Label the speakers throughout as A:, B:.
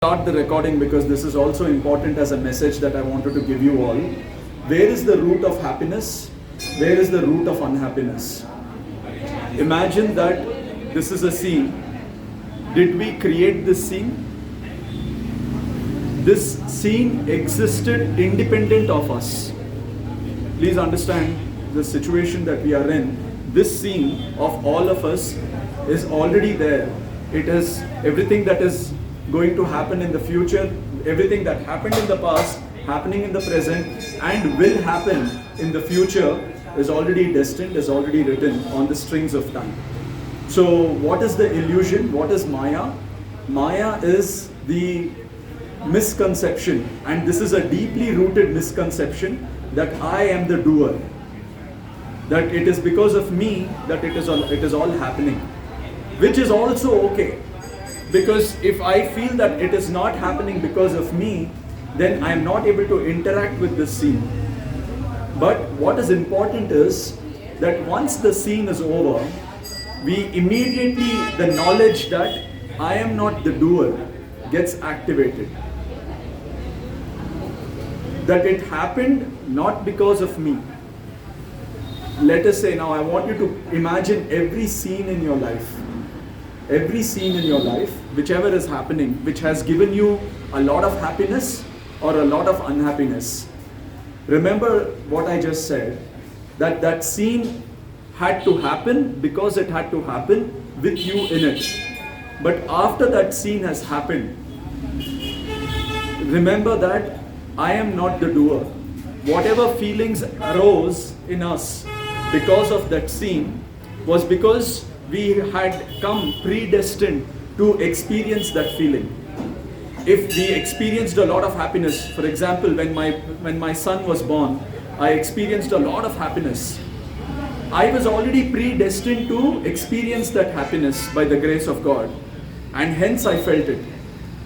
A: Start the recording because this is also important as a message that I wanted to give you all. Where is the root of happiness? Where is the root of unhappiness? Imagine that this is a scene. Did we create this scene? This scene existed independent of us. Please understand the situation that we are in. This scene of all of us is already there. It is everything that is going to happen in the future, everything that happened in the past, happening in the present, and will happen in the future is already destined, is already written on the strings of time. So what is the illusion? What is Maya? Maya is the misconception, and this is a deeply rooted misconception that I am the doer. That it is because of me that it is all happening. Which is also okay. Because if I feel that it is not happening because of me, then I am not able to interact with this scene. But what is important is that once the scene is over, we immediately, the knowledge that I am not the doer gets activated. That it happened not because of me. Let us say now, I want you to imagine every scene in your life. Every scene in your life, whichever is happening, which has given you a lot of happiness or a lot of unhappiness. Remember what I just said, that that scene had to happen because it had to happen with you in it. But after that scene has happened, remember that I am not the doer. Whatever feelings arose in us because of that scene was because we had come predestined to experience that feeling. If we experienced a lot of happiness, for example, when my son was born, I experienced a lot of happiness. I was already predestined to experience that happiness by the grace of God, and hence I felt it.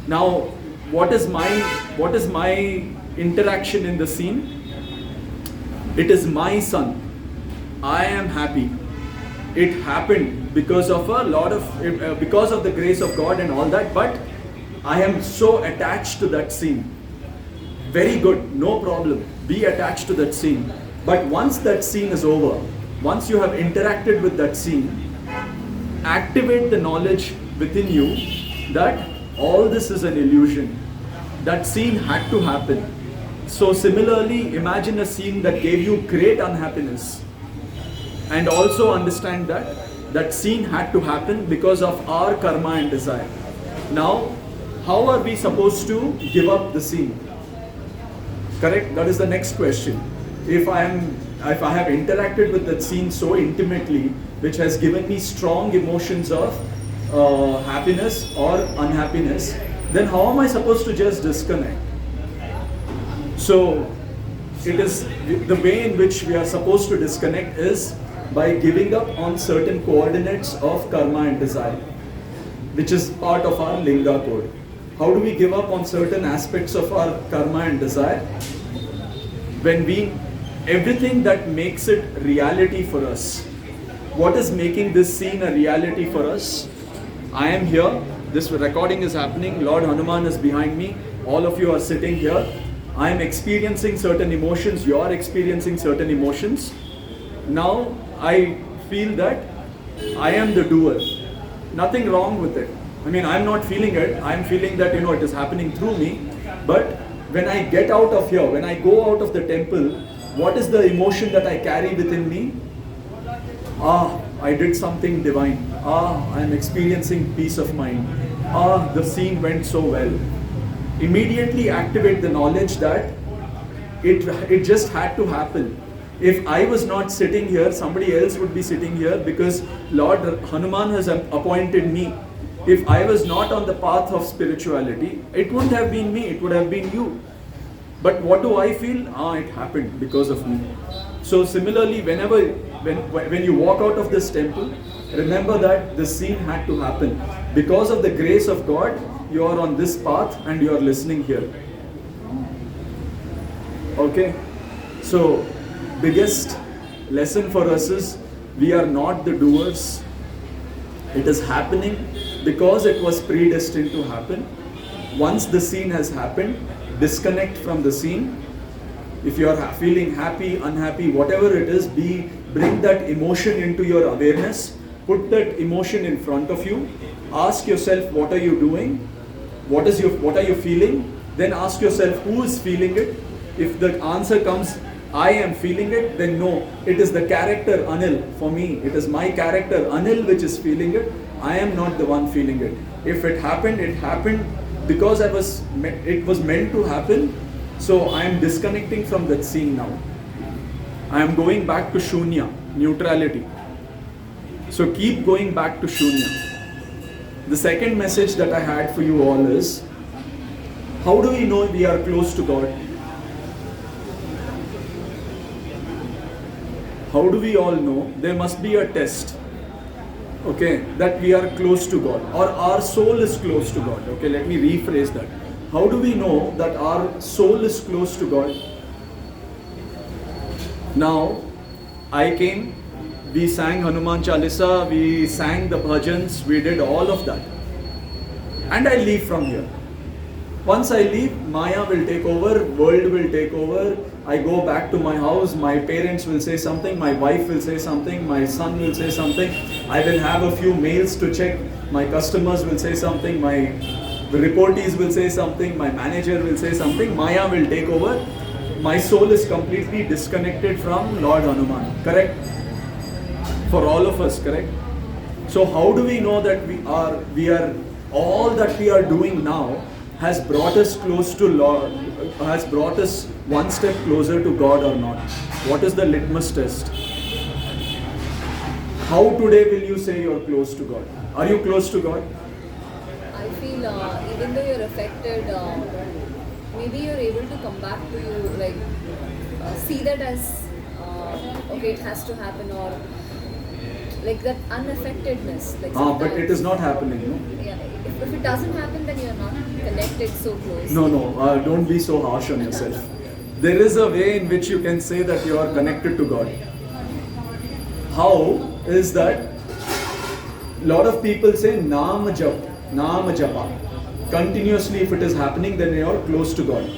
A: Now, what is my interaction in the scene? It is my son. I am happy. It happened because of because of the grace of God and all that, but I am so attached to that scene. Very good, no problem. Be attached to that scene. But once that scene is over, once you have interacted with that scene, activate the knowledge within you that all this is an illusion. That scene had to happen. So similarly, imagine a scene that gave you great unhappiness. And also understand that that scene had to happen because of our karma and desire. Now, how are we supposed to give up the scene? Correct? That is the next question. If I have interacted with that scene so intimately, which has given me strong emotions of happiness or unhappiness, then how am I supposed to just disconnect? So, it is the way in which we are supposed to disconnect is by giving up on certain coordinates of karma and desire, which is part of our linga code. How do we give up on certain aspects of our karma and desire? When everything that makes it reality for us. What is making this scene a reality for us? I am here, this recording is happening, Lord Hanuman is behind me, all of you are sitting here. I am experiencing certain emotions, you are experiencing certain emotions. Now, I feel that I am the doer. Nothing wrong with it. I mean, I'm not feeling it. I'm feeling that, it is happening through me. But when I get out of here, when I go out of the temple, what is the emotion that I carry within me? I did something divine. I'm experiencing peace of mind. The scene went so well. Immediately activate the knowledge that it just had to happen. If I was not sitting here, somebody else would be sitting here because Lord Hanuman has appointed me. If I was not on the path of spirituality, it wouldn't have been me, it would have been you. But what do I feel? It happened because of me. So similarly, when you walk out of this temple, remember that the scene had to happen. Because of the grace of God, you are on this path and you are listening here. Okay? So, biggest lesson for us is we are not the doers. It is happening because it was predestined to happen. Once the scene has happened, disconnect from the scene. If you are feeling happy, unhappy, whatever it is, bring that emotion into your awareness. Put that emotion in front of you. Ask yourself, what are you doing? What are you feeling? Then ask yourself, who is feeling it? If the answer comes, I am feeling it, then no, it is the character Anil. For me, it is my character Anil which is feeling it. I am not the one feeling it. If it happened because it was meant to happen. So I am disconnecting from that scene now. I am going back to Shunya, neutrality. So keep going back to Shunya. The second message that I had for you all is, how do we know we are close to God? How do we all know? There must be a test, okay, that we are close to God, or our soul is close to God. Okay, let me rephrase that. How do we know that our soul is close to God? Now, I came, we sang Hanuman Chalisa, we sang the bhajans, we did all of that. And I leave from here. Once I leave, Maya will take over, world will take over. I go back to my house, my parents will say something, my wife will say something, my son will say something. I will have a few mails to check, my customers will say something, my reportees will say something, my manager will say something, Maya will take over. My soul is completely disconnected from Lord Hanuman, correct? For all of us, correct? So how do we know that all that we are doing now has brought us close to Lord, has brought us one step closer to God or not? What is the litmus test? How today will you say you are close to God? Are you close to God?
B: I feel even though you're affected, maybe you're able to come back to you, like see that as okay, it has to happen, or like that unaffectedness. Like
A: but it is not happening, no?
B: Yeah, if it doesn't happen, then you're not connected so close.
A: No, don't be so harsh on yourself. There is a way in which you can say that you are connected to God. How is that? A lot of people say Nam Japa. Continuously, if it is happening, then you are close to God.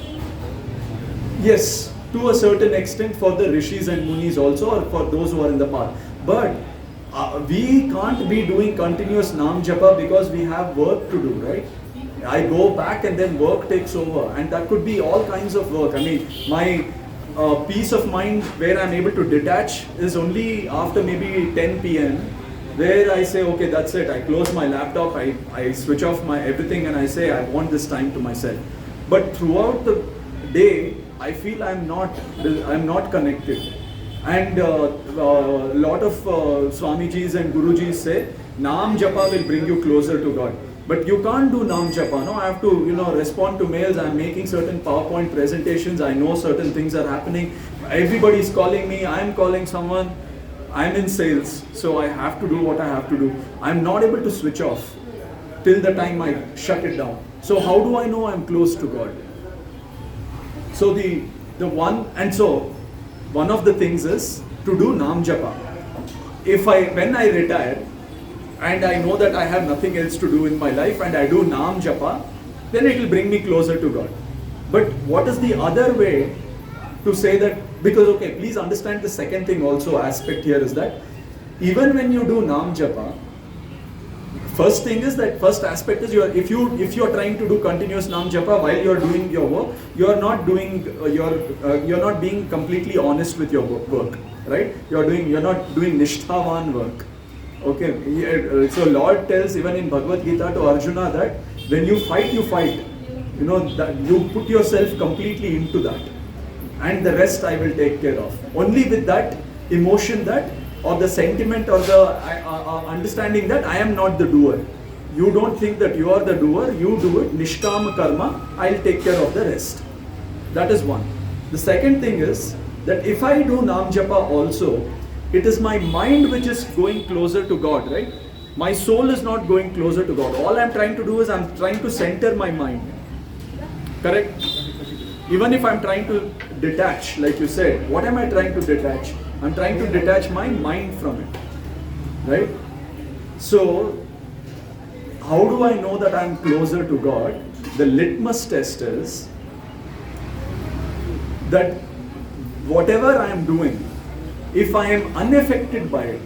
A: Yes, to a certain extent for the rishis and munis also, or for those who are in the path. But we can't be doing continuous Nam Japa because we have work to do, right? I go back and then work takes over, and that could be all kinds of work. I mean, my peace of mind where I'm able to detach is only after maybe 10 p.m. where I say, okay, that's it. I close my laptop, I switch off my everything, and I say I want this time to myself. But throughout the day, I feel I'm not connected. And a lot of Swamijis and Gurujis say, Nam Japa will bring you closer to God. But you can't do Nam Japa, no? I have to, respond to mails. I'm making certain PowerPoint presentations. I know certain things are happening. Everybody's calling me. I'm calling someone. I'm in sales. So I have to do what I have to do. I'm not able to switch off till the time I shut it down. So how do I know I'm close to God? So one of the things is to do Nam Japa. When I retire and I know that I have nothing else to do in my life and I do Nam Japa, then it will bring me closer to God. But what is the other way to say that? Because okay, please understand the second thing also aspect here is that even when you do Nam Japa, first aspect is if you are trying to do continuous Nam Japa while you are doing your work, you are not doing you're not being completely honest with your work, right? You're not doing nishthavan work. Okay, so Lord tells even in Bhagavad Gita to Arjuna that when you fight, that you put yourself completely into that, and the rest I will take care of. Only with that emotion or the sentiment or the understanding that I am not the doer. You don't think that you are the doer, you do it, nishkam karma, I'll take care of the rest. That is one. The second thing is that if I do Nam Japa also, it is my mind which is going closer to God, right? My soul is not going closer to God. All I'm trying to do is I'm trying to center my mind. Correct? Even if I'm trying to detach, like you said, what am I trying to detach? I'm trying to detach my mind from it. Right? So, how do I know that I'm closer to God? the litmus test is that whatever I am doing, if I am unaffected by it,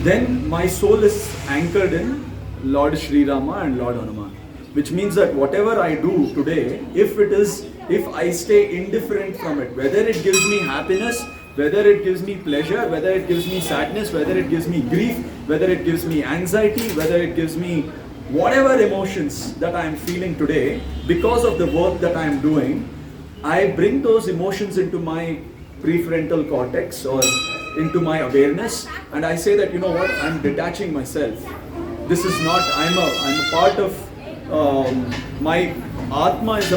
A: then my soul is anchored in Lord Sri Rama and Lord Hanuman. Which means that whatever I do today, if I stay indifferent from it, whether it gives me happiness, whether it gives me pleasure, whether it gives me sadness, whether it gives me grief, whether it gives me anxiety, whether it gives me whatever emotions that I am feeling today, because of the work that I am doing, I bring those emotions into my prefrontal cortex or into my awareness, and I say that, you know what, I'm detaching myself. This is not, I'm a part of, my Atma is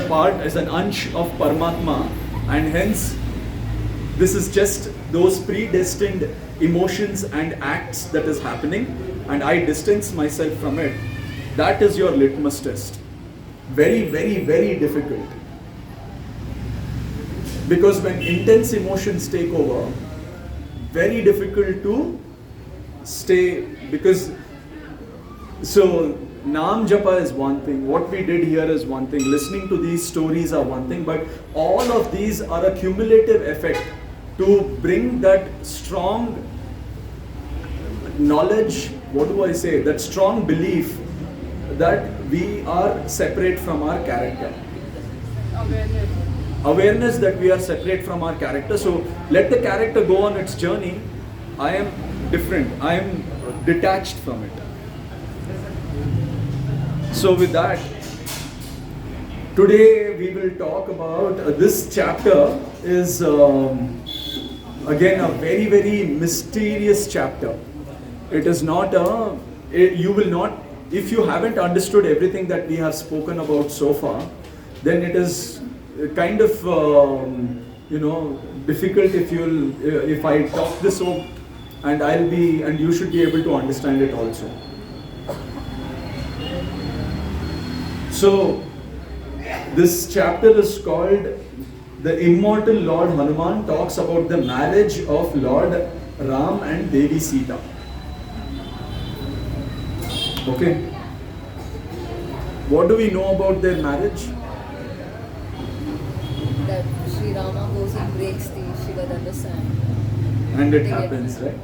A: an ansh of Paramatma, and hence this is just those predestined emotions and acts that is happening, and I distance myself from it. That is your litmus test. Very, very, very difficult. Because when intense emotions take over, very difficult to stay, because so Naam Japa is one thing, what we did here is one thing, listening to these stories are one thing, but all of these are a cumulative effect to bring that strong knowledge, what do I say, that strong belief that we are separate from our character. Awareness that we are separate from our character. So let the character go on its journey. I am different. I am detached from it. So with that, today we will talk about this chapter is again a very, very mysterious chapter. It is not you will not, if you haven't understood everything that we have spoken about so far, then it is kind of difficult if I talk this over, and you should be able to understand it also. So this chapter is called The Immortal Lord Hanuman talks about the marriage of Lord Ram and Devi Sita. Okay. What do we know about their marriage?
B: That Sri Rama goes and breaks the Shiva sand.
A: And it happens, right?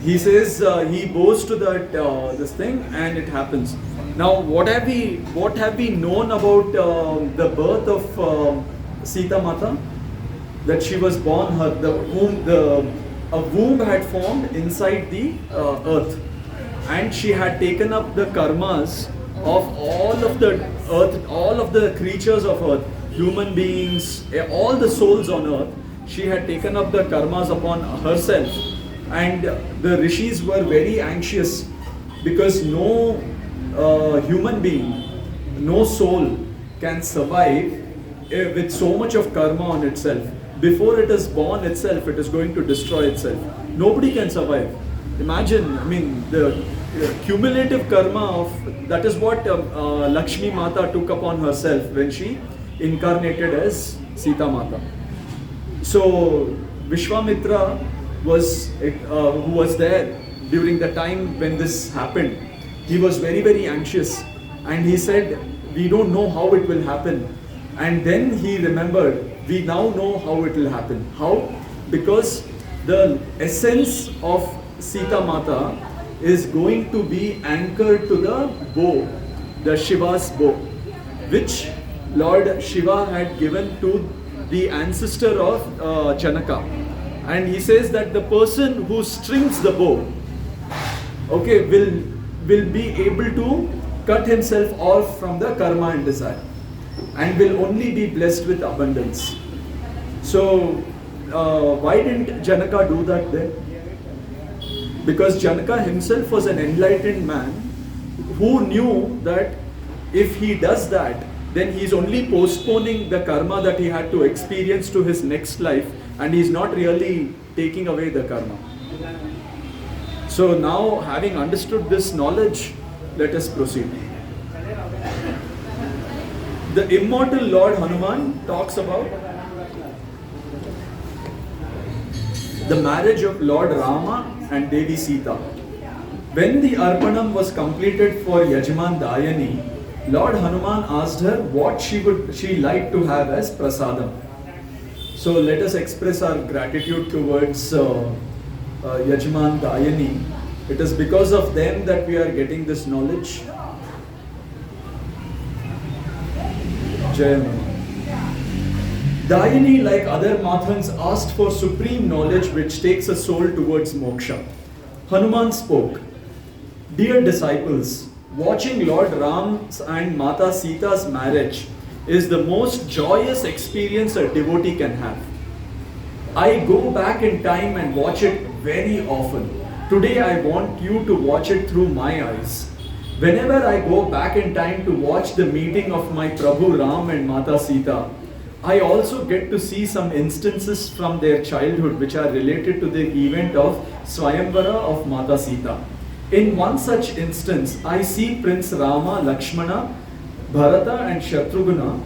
A: He says he goes to that this thing, and it happens. Now, what have we known about the birth of Sita Mata? That she was born, a womb had formed inside the earth, and she had taken up the karmas of all of the earth, all of the creatures of earth, human beings, all the souls on earth. She had taken up the karmas upon herself, and the rishis were very anxious because no human being, no soul can survive with so much of karma on itself. Before it is born itself, it is going to destroy itself. Nobody can survive. Imagine, I mean, the cumulative karma of, that is what Lakshmi Mata took upon herself when she incarnated as Sita Mata. So Vishwamitra was, who was there during the time when this happened, he was very, very anxious, and he said, we don't know how it will happen. And then he remembered, we now know how it will happen. How? Because the essence of Sita Mata is going to be anchored to the bow, the Shiva's bow, which Lord Shiva had given to the ancestor of Janaka. And he says that the person who strings the bow, okay, will be able to cut himself off from the karma and desire, and will only be blessed with abundance. So why didn't Janaka do that then? Because Janaka himself was an enlightened man who knew that if he does that, then he is only postponing the karma that he had to experience to his next life, and he is not really taking away the karma. So now, having understood this knowledge, let us proceed. The immortal Lord Hanuman talks about the marriage of Lord Rama and Devi Sita. When the Arpanam was completed for Yajman Dayani, Lord Hanuman asked her what she liked to have as prasadam. So let us express our gratitude towards Yajman Dayani. It is because of them that we are getting this knowledge. Jai Hanuman. Dayani, like other Mathans, asked for supreme knowledge which takes a soul towards moksha. Hanuman spoke, "Dear disciples, watching Lord Ram's and Mata Sita's marriage is the most joyous experience a devotee can have. I go back in time and watch it very often. Today I want you to watch it through my eyes. Whenever I go back in time to watch the meeting of my Prabhu Ram and Mata Sita, I also get to see some instances from their childhood which are related to the event of Swayamvara of Mata Sita. In one such instance, I see Prince Rama, Lakshmana, Bharata and Shatrughna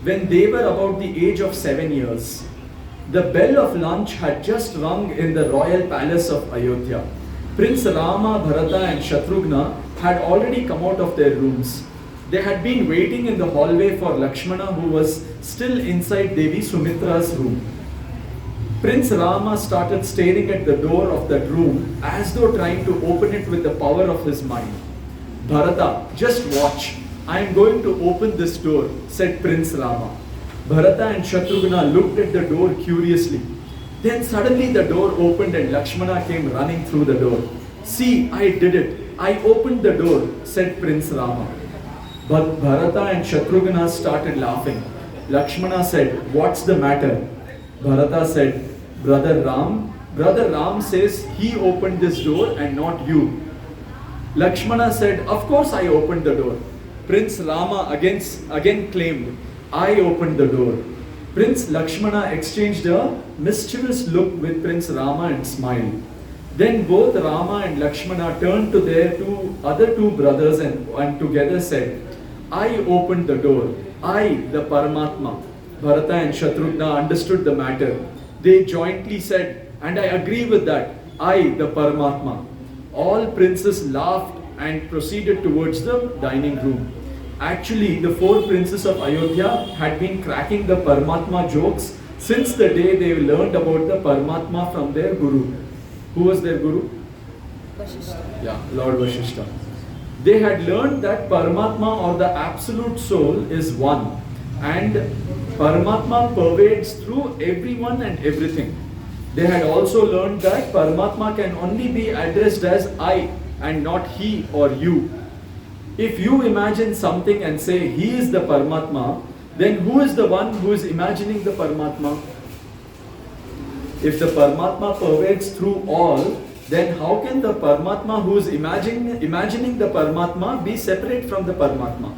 A: when they were about the age of 7 years. The bell of lunch had just rung in the royal palace of Ayodhya. Prince Rama, Bharata and Shatrughna had already come out of their rooms. They had been waiting in the hallway for Lakshmana, who was still inside Devi Sumitra's room. Prince Rama started staring at the door of that room as though trying to open it with the power of his mind. "Bharata, just watch. I am going to open this door," said Prince Rama. Bharata and Shatrughna looked at the door curiously. Then suddenly the door opened and Lakshmana came running through the door. "See, I did it. I opened the door," said Prince Rama. But Bharata and Shatrughna started laughing. Lakshmana said, "What's the matter?" Bharata said, Brother Ram says he opened this door and not you." Lakshmana said, "Of course I opened the door." Prince Rama again claimed, "I opened the door." Prince Lakshmana exchanged a mischievous look with Prince Rama and smiled. Then both Rama and Lakshmana turned to their other two brothers and together said, "I opened the door. I, the Paramatma." Bharata and Shatrughna understood the matter. They jointly said, "And I agree with that. I, the Paramatma." All princes laughed and proceeded towards the dining room. Actually, the 4 princes of Ayodhya had been cracking the Paramatma jokes since the day they learned about the Paramatma from their guru. Who was their guru?
B: Vashishta.
A: Yeah, Lord Vashishta. They had learned that Paramatma or the absolute soul is one, and Paramatma pervades through everyone and everything. They had also learned that Paramatma can only be addressed as I and not he or you. If you imagine something and say he is the Paramatma, then who is the one who is imagining the Paramatma? If the Paramatma pervades through all, then how can the Paramatma who is imagining the Paramatma be separate from the Paramatma?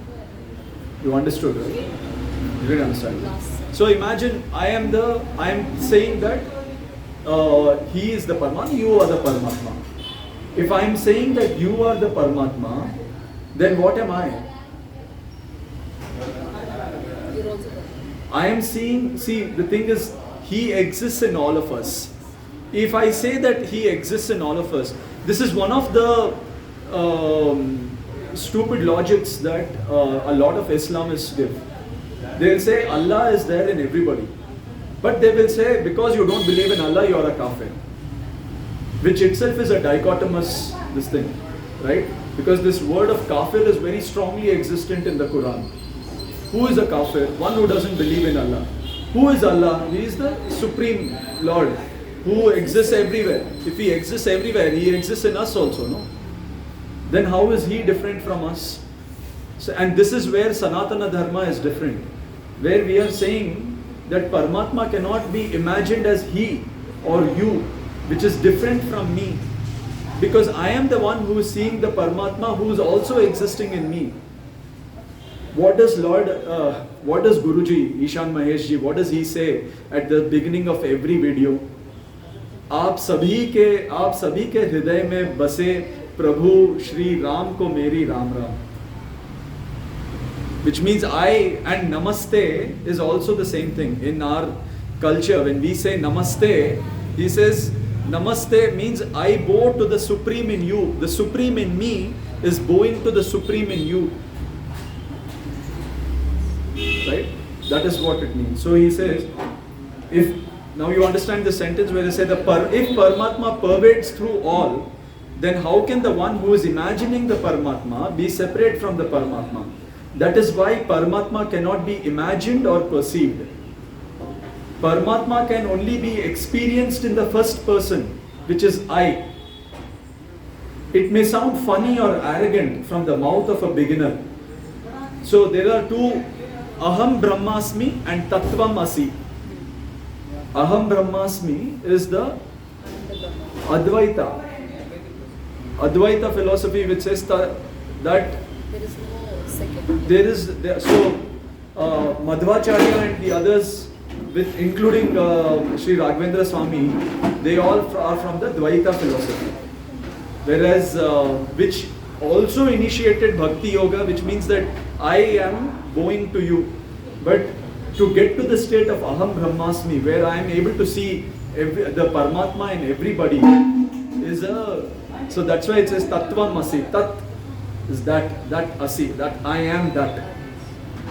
A: You understood, right? You didn't understand. So imagine I am saying that he is the Paramatma, you are the Paramatma. If I am saying that you are the Paramatma, then what am I?
B: You're also there.
A: I am seeing, see, the thing is, he exists in all of us. If I say that he exists in all of us, this is one of the stupid logics that a lot of Islamists give. They'll say Allah is there in everybody. But they will say, because you don't believe in Allah, you are a kafir. Which itself is a dichotomous this thing, right? Because this word of kafir is very strongly existent in the Quran. Who is a kafir? One who doesn't believe in Allah. Who is Allah? He is the Supreme Lord who exists everywhere. If he exists everywhere, he exists in us also, no? Then how is he different from us? So, and this is where Sanatana Dharma is different. Where we are saying that Paramatma cannot be imagined as he or you, which is different from me. Because I am the one who is seeing the Paramatma who is also existing in me. What does Guruji, Ishan Mahesh ji, what does he say at the beginning of every video? आप सभी के हृदय में बसे प्रभु श्री राम को मेरी Ram Ram. Which means I and Namaste is also the same thing. In our culture, when we say Namaste, he says Namaste means I bow to the Supreme in you. The Supreme in me is bowing to the Supreme in you. right? That is what it means. So he says, if now you understand the sentence where they say if Paramatma pervades through all, then how can the one who is imagining the Paramatma be separate from the Paramatma? That is why Paramatma cannot be imagined or perceived. Paramatma can only be experienced in the first person, which is I. It may sound funny or arrogant from the mouth of a beginner. So there are two, Aham Brahmasmi and Tattvam Asi. Aham Brahmasmi is the Advaita. Advaita philosophy which says that
B: There is no second.
A: so Madhvacharya and the others, including Sri Raghavendra Swami, they all are from the Dvaita philosophy. Whereas which also initiated Bhakti Yoga, which means that I am going to you. But to get to the state of Aham Brahmasmi, where I am able to see the Paramatma in everybody, is so that's why it says Tattvam Asi. Tat is that Asi, that I am that.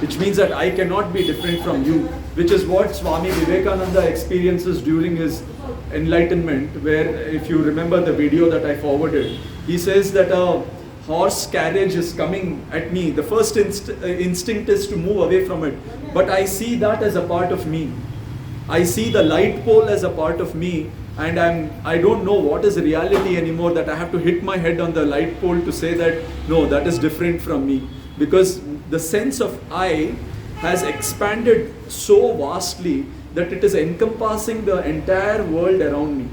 A: Which means that I cannot be different from you. Which is what Swami Vivekananda experiences during his enlightenment, where if you remember the video that I forwarded, he says that a horse carriage is coming at me. The first instinct is to move away from it. But I see that as a part of me. I see the light pole as a part of me, and I don't know what is reality anymore, that I have to hit my head on the light pole to say that no, that is different from me. Because the sense of I has expanded so vastly that it is encompassing the entire world around me.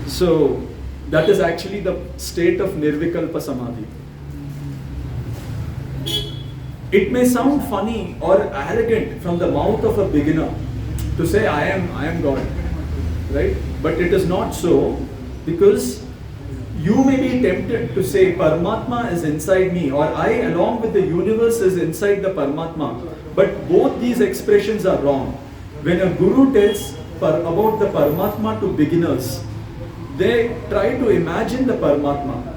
A: So that is actually the state of Nirvikalpa Samadhi. It may sound funny or arrogant from the mouth of a beginner to say I am God, right? But it is not so, because you may be tempted to say Paramatma is inside me, or I along with the universe is inside the Paramatma. But both these expressions are wrong. When a guru tells about the Paramatma to beginners, they try to imagine the Paramatma.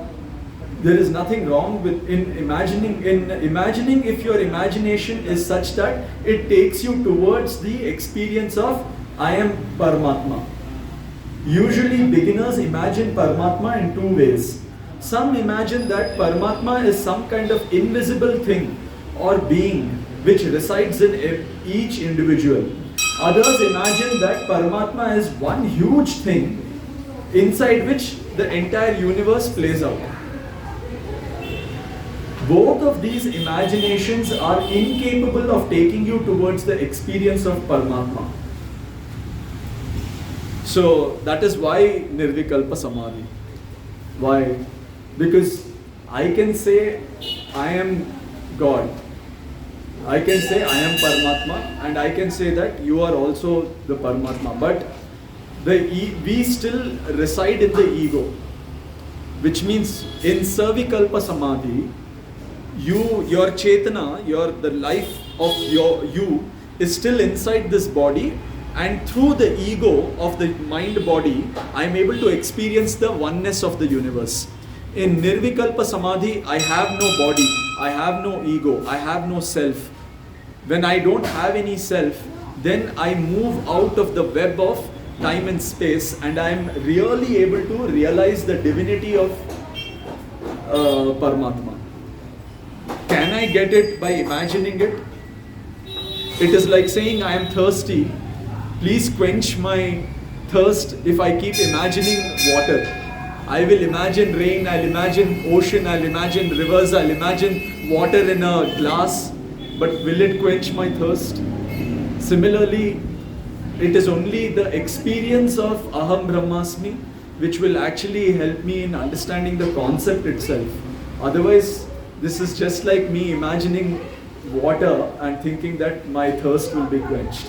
A: There is nothing wrong with imagining if your imagination is such that it takes you towards the experience of I am Paramatma. Usually beginners imagine Paramatma in two ways. Some imagine that Paramatma is some kind of invisible thing or being which resides in each individual. Others imagine that Paramatma is one huge thing inside which the entire universe plays out. Both of these imaginations are incapable of taking you towards the experience of Paramatma. So that is why Nirvikalpa Samadhi. Why? Because I can say I am God. I can say I am Paramatma, and I can say that you are also the Paramatma. But we still reside in the ego. Which means in Savikalpa Samadhi, your Chetana, the life of you is still inside this body, and through the ego of the mind body, I am able to experience the oneness of the universe. In Nirvikalpa Samadhi, I have no body, I have no ego, I have no self. When I don't have any self, then I move out of the web of time and space, and I am really able to realize the divinity of Paramatma. Can I get it by imagining it? It is like saying I am thirsty. Please quench my thirst if I keep imagining water. I will imagine rain, I'll imagine ocean, I'll imagine rivers, I'll imagine water in a glass. But will it quench my thirst? Similarly, it is only the experience of Aham Brahmasmi which will actually help me in understanding the concept itself. Otherwise, this is just like me imagining water and thinking that my thirst will be quenched.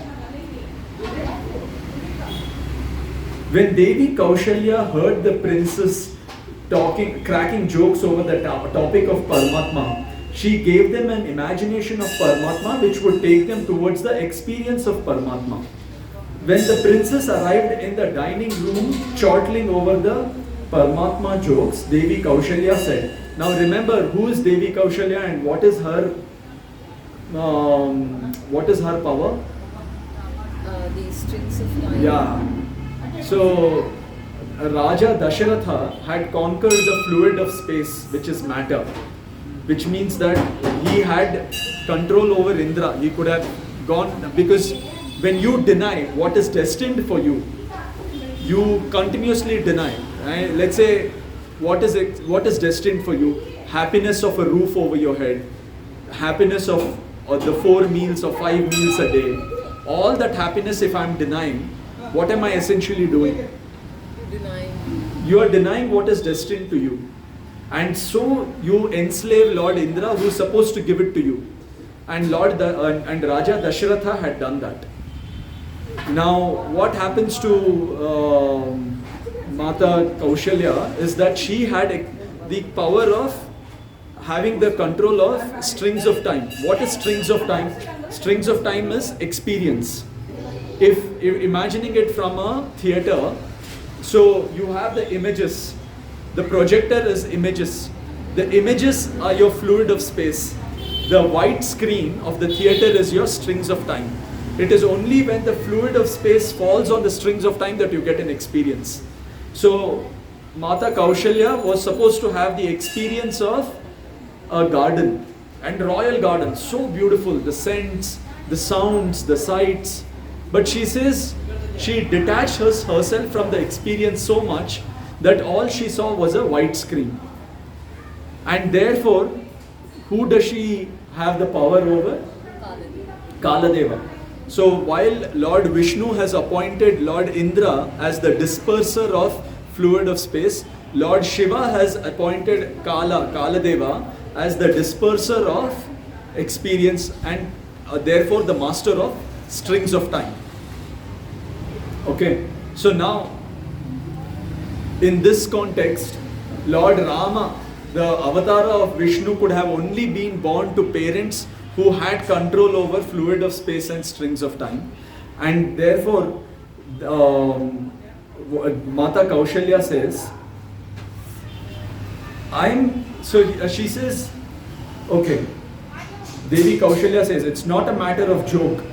A: When Devi Kaushalya heard the princess cracking jokes over the topic of Paramatma, she gave them an imagination of Paramatma which would take them towards the experience of Paramatma. When the princess arrived in the dining room chortling over the Paramatma jokes, Devi Kaushalya said, now remember, who is Devi Kaushalya and what is her what is her power?
B: The strings of time.
A: Yeah. So Raja Dasharatha had conquered the fluid of space, which is matter, which means that he had control over Indra. He could have gone, because when you deny what is destined for you, you continuously deny. Right? Let's say what is destined for you? Happiness of a roof over your head, happiness of the 4 meals or 5 meals a day. All that happiness, if I'm denying, what am I essentially doing?
B: Denying.
A: You are denying what is destined to you. And so you enslave Lord Indra, who is supposed to give it to you. And and Raja Dasharatha had done that. Now, what happens to Mata Kaushalya is that she had the power of having the control of strings of time. What is strings of time? Strings of time is experience. If imagining it from a theater, so you have the images. The projector is images. The images are your fluid of space. The white screen of the theater is your strings of time. It is only when the fluid of space falls on the strings of time that you get an experience. So Mata Kaushalya was supposed to have the experience of a garden, and royal garden, so beautiful, the scents, the sounds, the sights. But she says she detached herself from the experience so much that all she saw was a white screen. And therefore, who does she have the power over? Kaladeva. So while Lord Vishnu has appointed Lord Indra as the disperser of fluid of space, Lord Shiva has appointed Kaladeva as the disperser of experience, and therefore the master of strings of time. Okay, so now in this context, Lord Rama, the avatara of Vishnu, could have only been born to parents who had control over fluid of space and strings of time, and therefore Mata Kaushalya says, she says, okay, Devi Kaushalya says, it's not a matter of joke.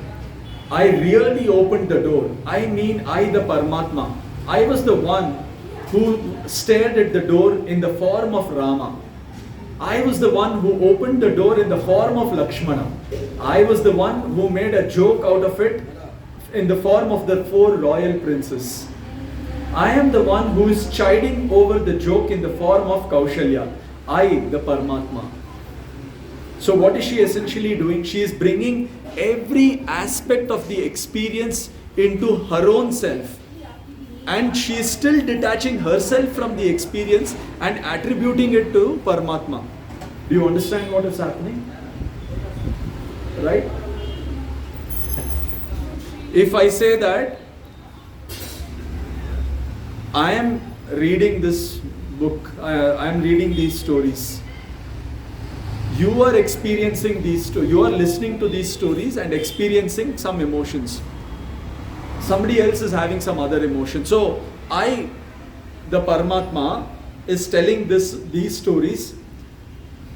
A: I really opened the door. I mean, I, the Paramatma. I was the one who stared at the door in the form of Rama. I was the one who opened the door in the form of Lakshmana. I was the one who made a joke out of it in the form of the 4 royal princes. I am the one who is chiding over the joke in the form of Kaushalya. I, the Paramatma. So what is she essentially doing? She is bringing every aspect of the experience into her own self. And she is still detaching herself from the experience and attributing it to Paramatma. Do you understand what is happening? Right? If I say that I am reading this book, I am reading these stories, you are experiencing you are listening to these stories and experiencing some emotions. Somebody else is having some other emotion. So I, the Paramatma, is telling these stories.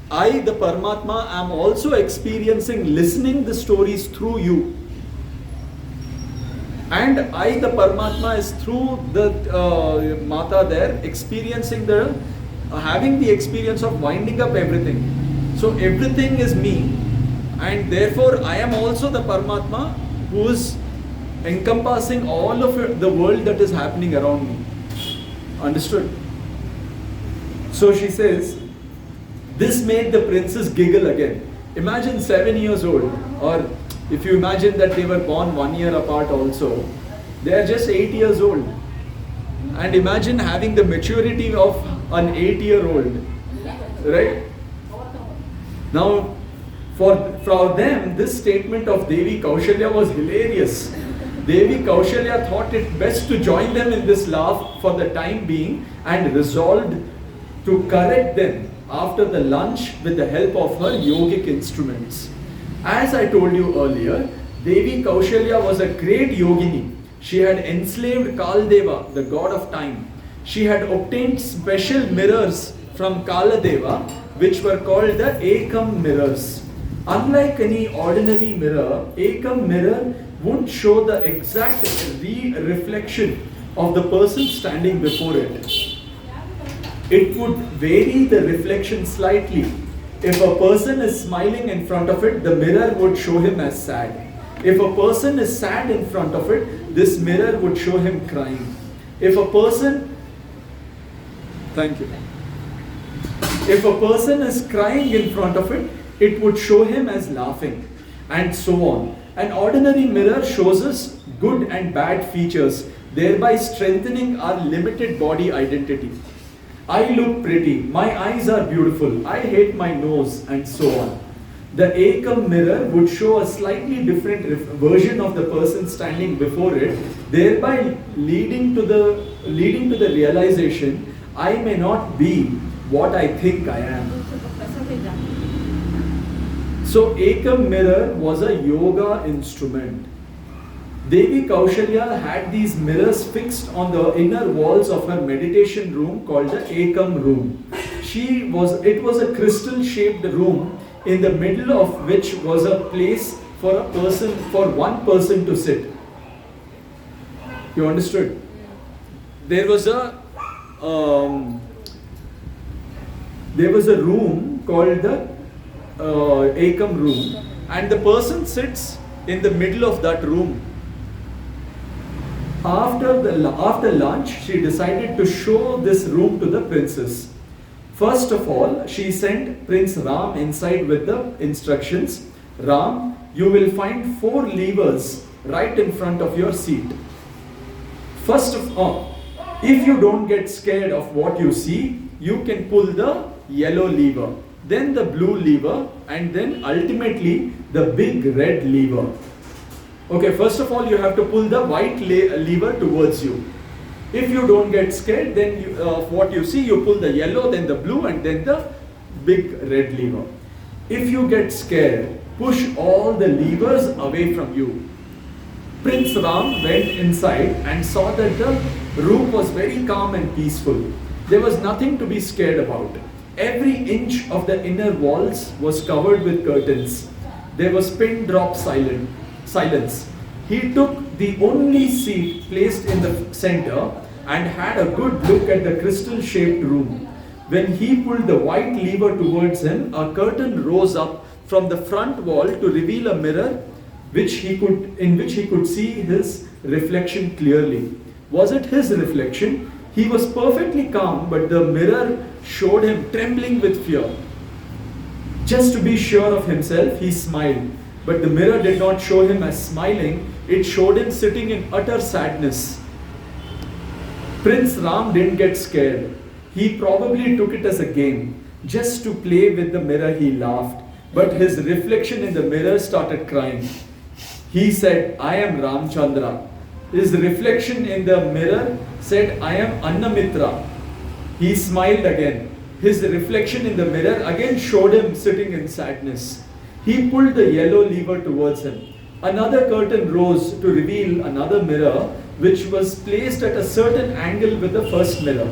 A: I, the Paramatma, am also experiencing, listening the stories through you. And I, the Paramatma, is through the Mata there, experiencing having the experience of winding up everything. So everything is me, and therefore I am also the Paramatma who is encompassing all of the world that is happening around me. Understood? So she says, this made the princess giggle again. Imagine 7 years old, or if you imagine that they were born 1 year apart also, they are just 8 years old. And imagine having the maturity of an 8-year-old, right? Now, for them, this statement of Devi Kaushalya was hilarious. Devi Kaushalya thought it best to join them in this laugh for the time being and resolved to correct them after the lunch with the help of her yogic instruments. As I told you earlier, Devi Kaushalya was a great yogini. She had enslaved Kaldeva, the god of time. She had obtained special mirrors from Kaladeva, which were called the Ekam mirrors. Unlike any ordinary mirror, Ekam mirror won't show the exact reflection of the person standing before it. It would vary the reflection slightly. If a person is smiling in front of it, the mirror would show him as sad. If a person is sad in front of it, this mirror would show him crying. If a person, thank you. If a person is crying in front of it, it would show him as laughing, and so on. An ordinary mirror shows us good and bad features, thereby strengthening our limited body identity. I look pretty, my eyes are beautiful, I hate my nose, and so on. The Ekam mirror would show a slightly different version of the person standing before it, thereby leading to the realization, I may not be what I think I am. So Ekam mirror was a yoga instrument. Devi Kaushalya had these mirrors fixed on the inner walls of her meditation room called the Ekam room. It was a crystal shaped room in the middle of which was a place for one person to sit. You understood? There was a room called the Ekam room, and the person sits in the middle of that room. After lunch, she decided to show this room to the princess. First of all, she sent Prince Ram inside with the instructions. Ram, you will find 4 levers right in front of your seat. First of all, if you don't get scared of what you see, you can pull the yellow lever, then the blue lever, and then ultimately the big red lever. Okay, first of all, you have to pull the white lever towards you. If you don't get scared, then of what you see, you pull the yellow, then the blue, and then the big red lever. If you get scared, push all the levers away from you. Prince Ram went inside and saw that the room was very calm and peaceful. There was nothing to be scared about. Every inch of the inner walls was covered with curtains. There was pin drop silence. He took the only seat placed in the center and had a good look at the crystal shaped room. When he pulled the white lever towards him, a curtain rose up from the front wall to reveal a mirror in which he could see his reflection clearly. Was it his reflection? He was perfectly calm, but the mirror showed him trembling with fear. Just to be sure of himself, he smiled. But the mirror did not show him as smiling, it showed him sitting in utter sadness. Prince Ram didn't get scared. He probably took it as a game. Just to play with the mirror, he laughed. But his reflection in the mirror started crying. He said, I am Ramchandra. His reflection in the mirror said, I am Annamitra. He smiled again. His reflection in the mirror again showed him sitting in sadness. He pulled the yellow lever towards him. Another curtain rose to reveal another mirror which was placed at a certain angle with the first mirror.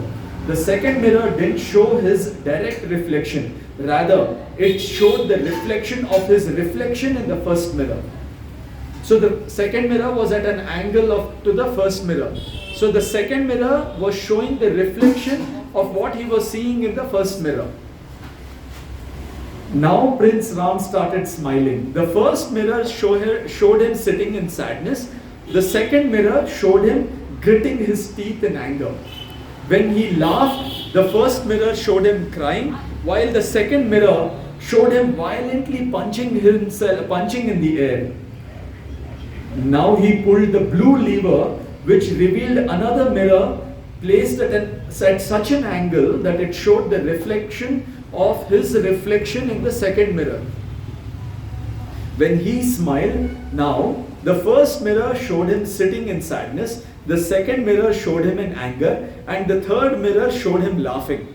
A: The second mirror didn't show his direct reflection. Rather, it showed the reflection of his reflection in the first mirror. So the second mirror was at an angle to the first mirror. So the second mirror was showing the reflection of what he was seeing in the first mirror. Now Prince Ram started smiling. The first mirror showed him sitting in sadness. The second mirror showed him gritting his teeth in anger. When he laughed, the first mirror showed him crying, while the second mirror showed him violently punching in the air. Now he pulled the blue lever, which revealed another mirror placed at such an angle that it showed the reflection of his reflection in the second mirror. When he smiled, now the first mirror showed him sitting in sadness, the second mirror showed him in anger, and the third mirror showed him laughing.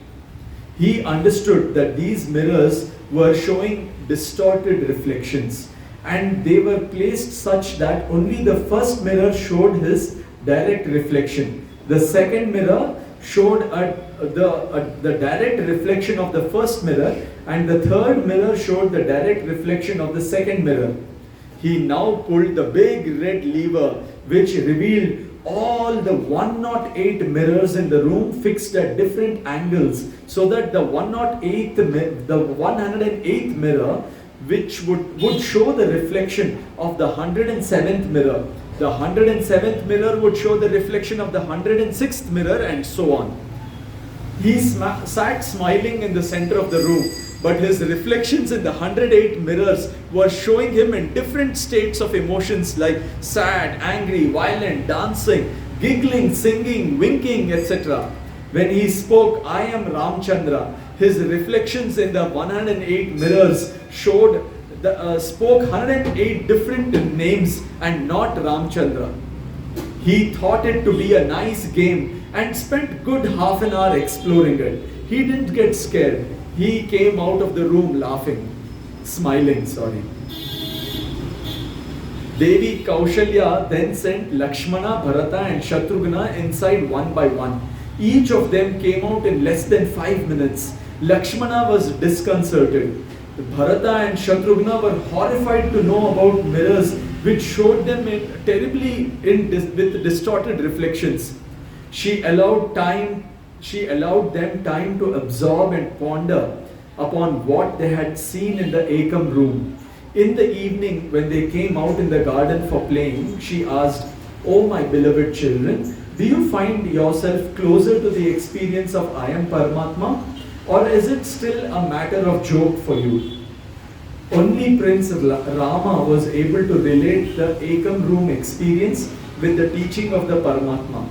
A: He understood that these mirrors were showing distorted reflections, and they were placed such that only the first mirror showed his direct reflection. The second mirror showed the direct reflection of the first mirror, And the third mirror showed the direct reflection of the second mirror. He now pulled the big red lever which revealed all the 108 mirrors in the room fixed at different angles, so that the 108th mirror which would show the reflection of the 107th mirror. The 107th mirror would show the reflection of the 106th mirror, and so on. He sat smiling in the center of the room, but his reflections in the 108 mirrors were showing him in different states of emotions like sad, angry, violent, dancing, giggling, singing, winking, etc. When he spoke, I am Ramchandra, his reflections in the 108 mirrors spoke 108 different names and not Ramchandra. He thought it to be a nice game and spent good half an hour exploring it. He didn't get scared. He came out of the room laughing, smiling, Devi Kaushalya then sent Lakshmana, Bharata and Shatrughna inside one by one. Each of them came out in less than 5 minutes. Lakshmana was disconcerted. Bharata and Shatrughna were horrified to know about mirrors which showed them with distorted reflections. She allowed them time to absorb and ponder upon what they had seen in the Ekam room. In the evening, when they came out in the garden for playing, she asked, "Oh my beloved children, do you find yourself closer to the experience of I am Paramatma, or is it still a matter of joke for you?" Only Prince Rama was able to relate the Ekam room experience with the teaching of the Paramatma.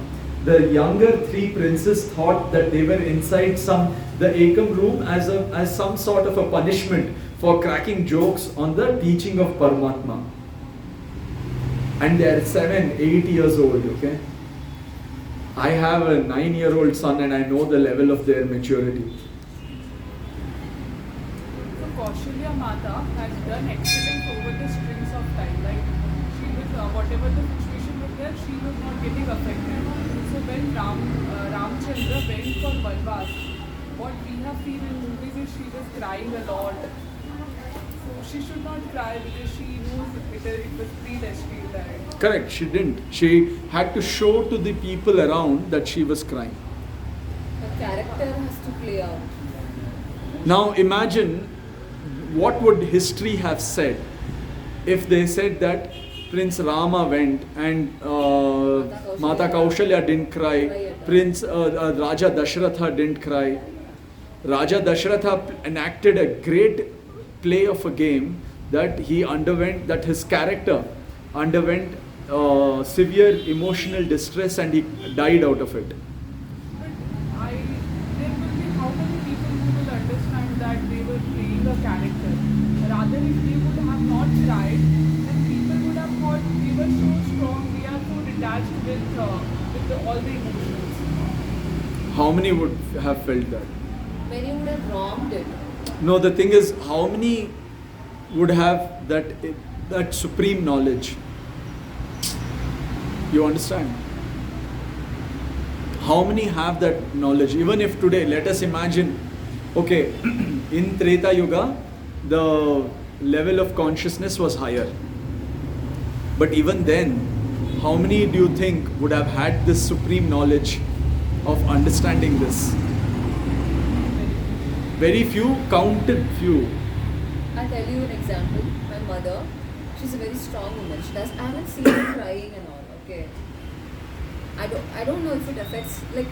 A: The younger 3 princes thought that they were inside the Ekam room as some sort of a punishment for cracking jokes on the teaching of Paramatma. And they are 7, 8 years old, okay? I have a 9-year-old son and I know the level of their maturity.
C: So Kaushalya Mata has done excellent over the strings of time. Like she was, whatever the situation was there, she was not getting affected. So when Ramchandra went for Vanvas, what we have seen in movies is she was crying a lot. So she should not cry because she knows it was predestined that.
A: Correct, she didn't. She had to show to the people around that she was crying.
B: Her character has to play out.
A: Now imagine what would history have said if they said that Prince Rama went and Mata Kaushalya didn't cry, Prince Raja Dashratha didn't cry. Raja Dashratha enacted a great play of a game that his character underwent severe emotional distress and he died out of it.
C: But there will be how many people who will understand that they were playing a character. Rather, if they would have not tried, then people would have thought we were so strong, we are so detached with all the emotions.
A: How many would have felt that?
B: Many would have wronged it.
A: No, the thing is, how many would have that supreme knowledge? You understand? How many have that knowledge? Even if today, let us imagine, okay, in Treta Yuga, the level of consciousness was higher. But even then, how many do you think would have had this supreme knowledge of understanding this? Very few, counted few.
B: I'll tell you an example. My mother, she's a very strong woman. I haven't seen her crying and all, okay. I don't know if it affects, like,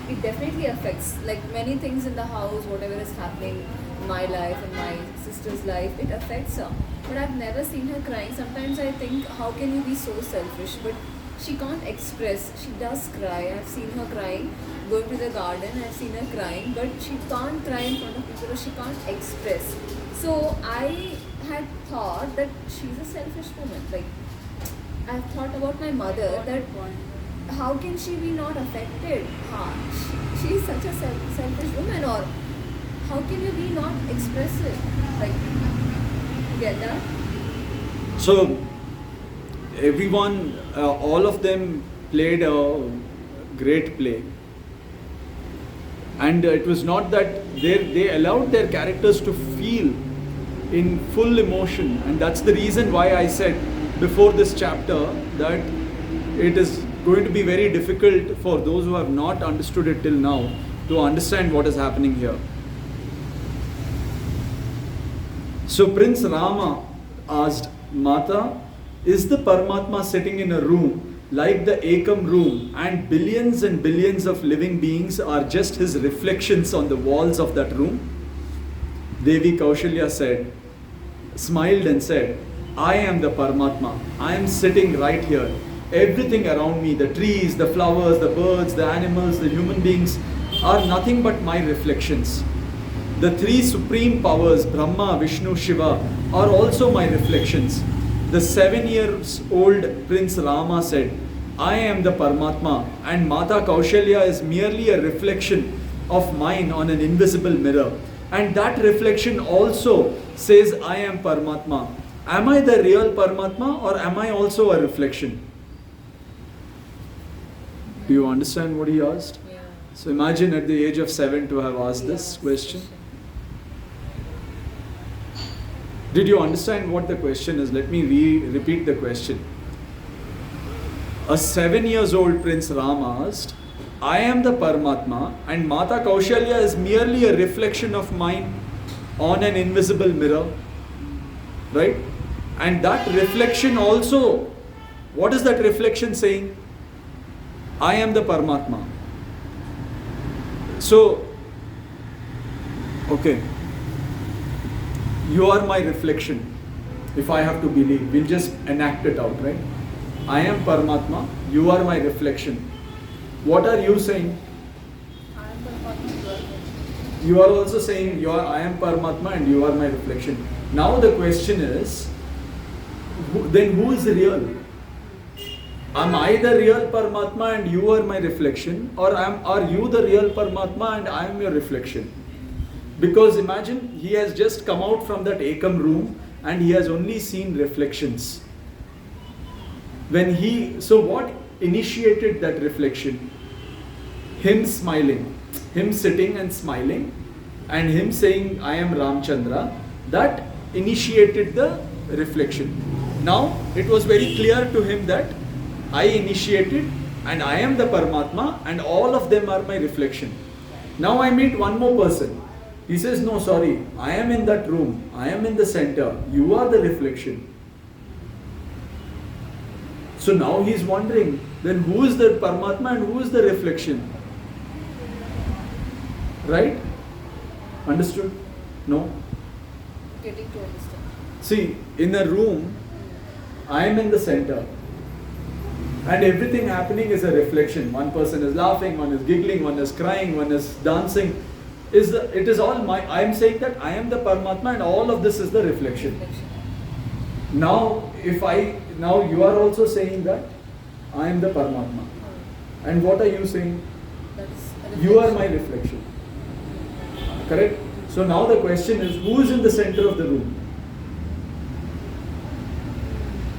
B: it definitely affects, like, many things in the house, whatever is happening in my life and my sister's life, it affects her. But I've never seen her crying. Sometimes I think, how can you be so selfish? But she can't express. She does cry. I've seen her crying, going to the garden, I've seen her crying, but she can't cry in front of people or she can't express. So I had thought that she's a selfish woman. Like, I've thought about my mother that how can she be not affected? She's such a selfish woman, or how can you be not expressive? Like, you get that?
A: So, everyone, all of them played a great play. And it was not that they allowed their characters to feel in full emotion, and that's the reason why I said before this chapter that it is going to be very difficult for those who have not understood it till now to understand what is happening here. So Prince Rama asked, Mata, is the Paramatma sitting in a room like the Ekam room, and billions of living beings are just his reflections on the walls of that room? Devi Kaushalya smiled and said, I am the Paramatma. I am sitting right here. Everything around me, the trees, the flowers, the birds, the animals, the human beings are nothing but my reflections. The three supreme powers, Brahma, Vishnu, Shiva, are also my reflections. The 7-year-old Prince Rama said, I am the Paramatma, and Mata Kaushalya is merely a reflection of mine on an invisible mirror. And that reflection also says, I am Paramatma. Am I the real Paramatma, or am I also a reflection? Do you understand what he asked?
B: Yeah.
A: So imagine at the age of 7 to have asked this question. Did you understand what the question is? Let me repeat the question. A 7-year-old Prince Rama asked, I am the Paramatma, and Mata Kaushalya is merely a reflection of mine on an invisible mirror. Right? And that reflection also, what is that reflection saying? I am the Paramatma. So, okay. You are my reflection. If I have to believe, we'll just enact it out, right? I am Paramatma, you are my reflection. What are you saying?
C: I am Paramatma.
A: You are also saying I am Paramatma and you are my reflection. Now the question is, then who is real? Am I the real Paramatma and you are my reflection? Or are you the real Paramatma and I am your reflection? Because imagine he has just come out from that Ekam room and he has only seen reflections. So what initiated that reflection? Him smiling, him sitting and smiling, and him saying, I am Ramchandra, that initiated the reflection. Now it was very clear to him that I initiated and I am the Paramatma and all of them are my reflection. Now I meet one more person. He says, no, sorry, I am in that room, I am in the center, you are the reflection. So now he is wondering, then who is the Paramatma and who is the reflection? Right? Understood? No?
B: Getting to understand.
A: See, in a room, I am in the center. And everything happening is a reflection. One person is laughing, one is giggling, one is crying, one is dancing. It is all I am saying that I am the Paramatma and all of this is the reflection. Now you are also saying that I am the Paramatma. And what are you saying? You are my reflection. Correct? So now the question is, who is in the center of the room?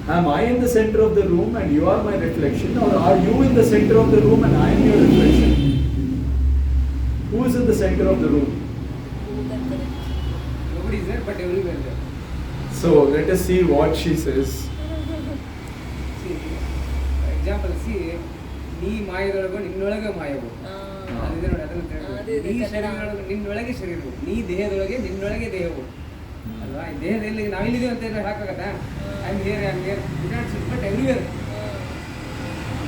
A: Am I in the center of the room and you are my reflection, or are you in the center of the room and I am your reflection? Who is in the center of the room?
D: Nobody is there, but everywhere there.
A: So let us see what she says.
D: See, for example, see, ನೀ ಮಾಯದೊಳಗು ನಿನ್ನೊಳಗೆ ಮಾಯವು. ಅದಿದೆ ನೋಡಿ, ಅದನ್ನು ತಿಳ್ಕೊಳ್ಳಿ. ನೀ ಶರೀರದೊಳಗೆ ನಿನ್ನೊಳಗೆ ಶರೀರವು, ನೀ ದೇಹದೊಳಗೆ ನಿನ್ನೊಳಗೆ ದೇಹವು. ಅಲ್ವಾ? ಈ ದೇಹದಲ್ಲಿ ನಾವಿಲ್ಲಿದ್ದೀವಿ ಅಂತ ಹೇಳಕ್ಕಾಗತ್ತಾ? I am here, we not sit, but everywhere.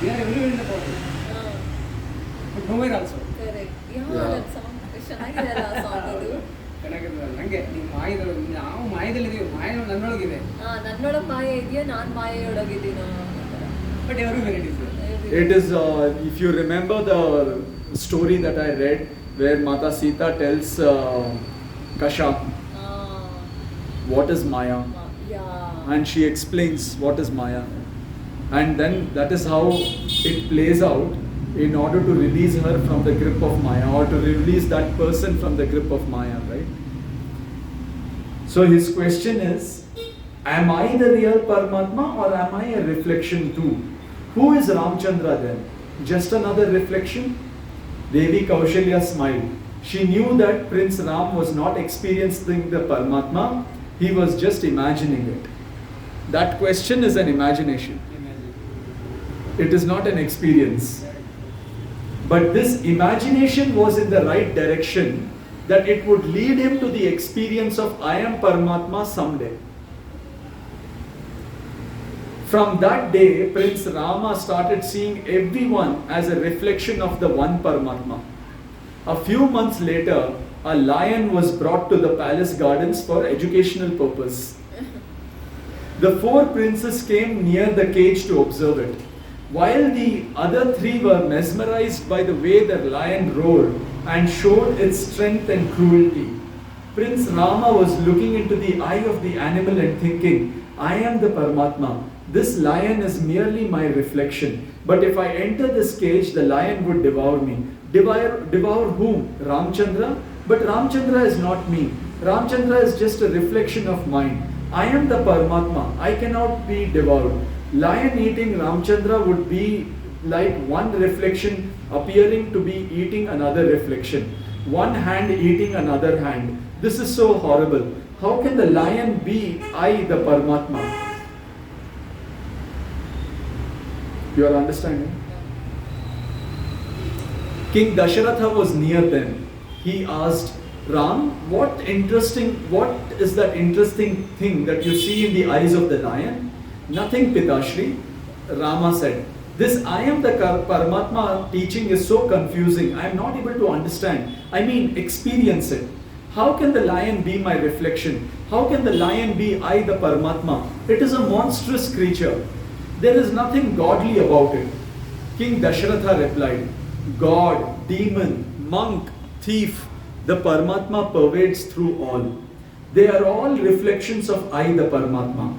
D: We are everywhere in the body. But nowhere also.
B: Correct. that song. ಚೆನ್ನಾಗಿದೆಯಲ್ಲ ಆ ಸಾಂಗ್ ಇದು.
D: ಚೆನ್ನಾಗಿರಲ್ಲ ನಂಗೆ. ನೀವು ಮಾಯದೊಳಗೆ, ನಾವು ಮಾಯದಲ್ಲಿದ್ದೀವಿ, ಮಾಯ ನನ್ನೊಳಗಿದೆ.
B: ನನ್ನೊಳಗೆ ಮಾಯ ಇದೆಯಾ, ನಾನು ಮಾಯೆಯೊಳಗಿದ್ದೀನೋ?
D: But everywhere it is there.
A: It is, if you remember the story that I read where Mata Sita tells Kashyap what is Maya,
B: Yeah.
A: and she explains what is Maya, and then that is how it plays out in order to release her from the grip of Maya, or to release that person from the grip of Maya, right? So his question is, am I the real Paramatma or am I a reflection too? Who is Ramchandra then? Just another reflection? Devi Kaushalya smiled. She knew that Prince Ram was not experiencing the Paramatma, he was just imagining it. That question is an imagination. It is not an experience. But this imagination was in the right direction, that it would lead him to the experience of I am Paramatma someday. From that day, Prince Rama started seeing everyone as a reflection of the one Paramatma. A few months later, a lion was brought to the palace gardens for educational purpose. The four princes came near the cage to observe it, while the other three were mesmerized by the way the lion roared and showed its strength and cruelty. Prince Rama was looking into the eye of the animal and thinking, I am the Paramatma. This lion is merely my reflection. But if I enter this cage, the lion would devour me. Devour whom? Ramchandra? But Ramchandra is not me. Ramchandra is just a reflection of mine. I am the Paramatma. I cannot be devoured. Lion eating Ramchandra would be like one reflection appearing to be eating another reflection. One hand eating another hand. This is so horrible. How can the lion be I, the Paramatma? You are understanding? King Dasharatha was near them. He asked, Ram, what is that interesting thing that you see in the eyes of the lion? Nothing, Pitashri. Rama said, this I am the Paramatma teaching is so confusing. I am not able to understand. I mean, experience it. How can the lion be my reflection? How can the lion be I, the Paramatma? It is a monstrous creature. There is nothing godly about it. King Dasharatha replied, God, demon, monk, thief, the Paramatma pervades through all. They are all reflections of I, the Paramatma.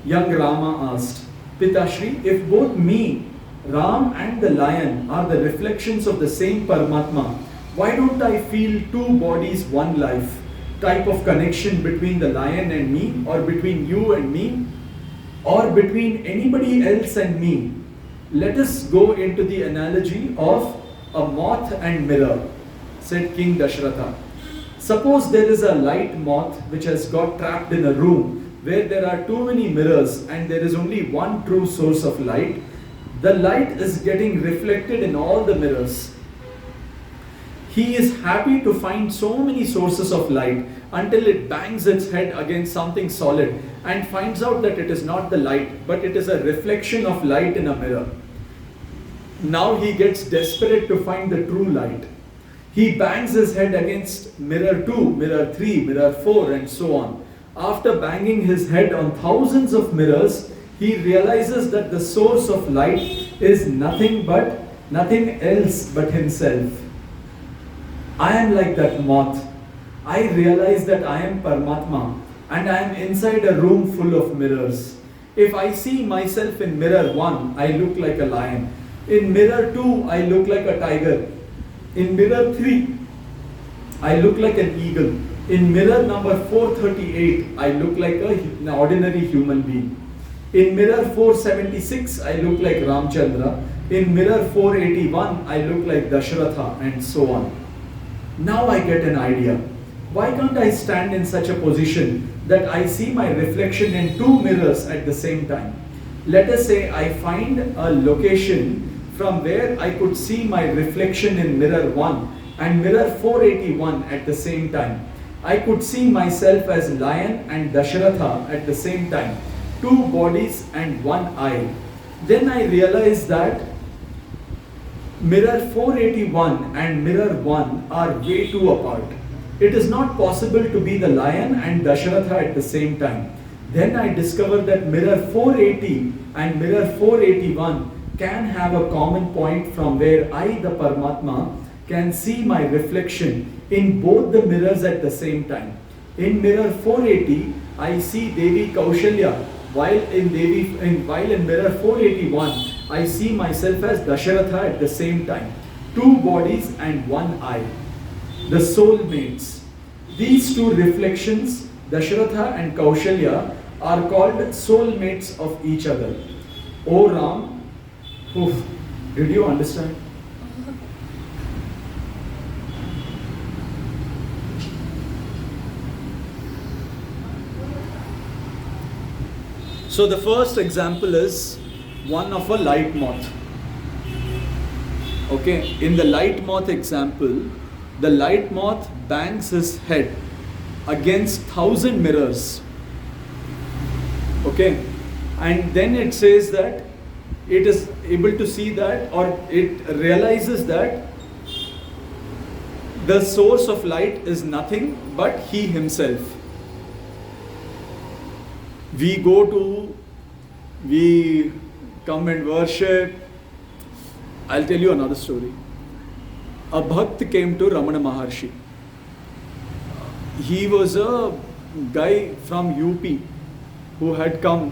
A: Young Rama asked, Pitashri, if both me, Ram and the lion are the reflections of the same Paramatma, why don't I feel two bodies, one life type of connection between the lion and me, or between you and me, or between anybody else and me? Let us go into the analogy of a moth and mirror, said King Dasharatha. Suppose there is a light moth which has got trapped in a room where there are too many mirrors and there is only one true source of light. The light is getting reflected in all the mirrors. He is happy to find so many sources of light until it bangs its head against something solid and finds out that it is not the light, but it is a reflection of light in a mirror. Now he gets desperate to find the true light. He bangs his head against mirror 2, mirror 3, mirror 4 and so on. After banging his head on thousands of mirrors, he realizes that the source of light is nothing else but himself. I am like that moth. I realize that I am Paramatma and I am inside a room full of mirrors. If I see myself in mirror 1, I look like a lion. In mirror 2, I look like a tiger. In mirror 3, I look like an eagle. In mirror number 438, I look like an ordinary human being. In mirror 476, I look like Ramchandra. In mirror 481, I look like Dasharatha, and so on. Now I get an idea. Why can't I stand in such a position that I see my reflection in two mirrors at the same time? Let us say I find a location from where I could see my reflection in mirror 1 and mirror 481 at the same time. I could see myself as lion and Dasharatha at the same time, two bodies and one eye. Then I realized that mirror 481 and mirror 1 are way too apart. It is not possible to be the lion and Dasharatha at the same time. Then I discovered that mirror 480 and mirror 481 can have a common point from where I, the Paramatma, can see my reflection in both the mirrors at the same time. In mirror 480, I see Devi Kaushalya, while in mirror 481, I see myself as Dasharatha at the same time. Two bodies and one eye. The soulmates. These two reflections, Dasharatha and Kaushalya, are called soulmates of each other. O Ram, did you understand? So the first example is one of a light moth. Okay, in the light moth example, the light moth bangs his head against 1,000 mirrors. Okay, and then it says that it is able to see that, or it realizes that the source of light is nothing but he himself. We come and worship. I'll tell you another story. A bhakt came to Ramana Maharshi. He was a guy from UP who had come.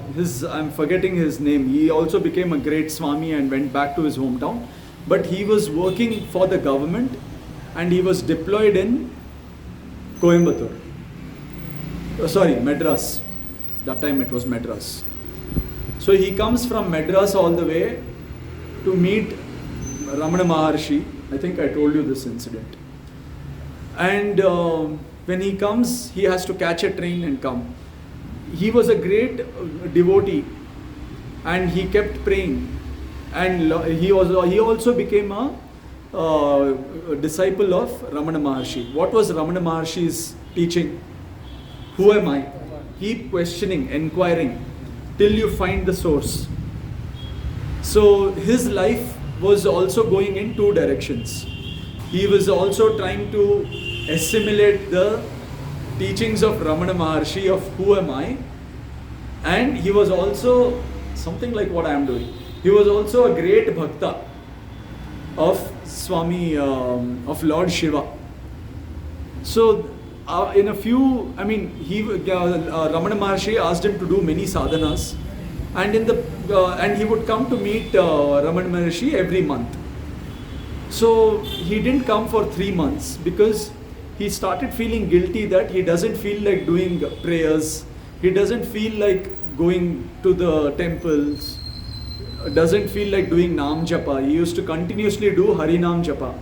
A: I'm forgetting his name. He also became a great Swami and went back to his hometown. But he was working for the government and he was deployed in Coimbatore. Madras. That time it was Madras. So he comes from Madras all the way to meet Ramana Maharshi. I think I told you this incident. And when he comes, he has to catch a train and come. He was a great devotee and he kept praying. And he also became a disciple of Ramana Maharshi. What was Ramana Maharshi's teaching? Who am I? Keep questioning, inquiring, till you find the source. So his life was also going in two directions. He was also trying to assimilate the teachings of Ramana Maharshi of who am I, and he was also something like what I am doing. He was also a great bhakta of Swami, of Lord Shiva. So in a few, Ramana Maharshi asked him to do many sadhanas, and and he would come to meet Ramana Maharshi every month. So he didn't come for 3 months because he started feeling guilty that he doesn't feel like doing prayers, he doesn't feel like going to the temples, doesn't feel like doing Nam Japa. He used to continuously do Harinam Japa.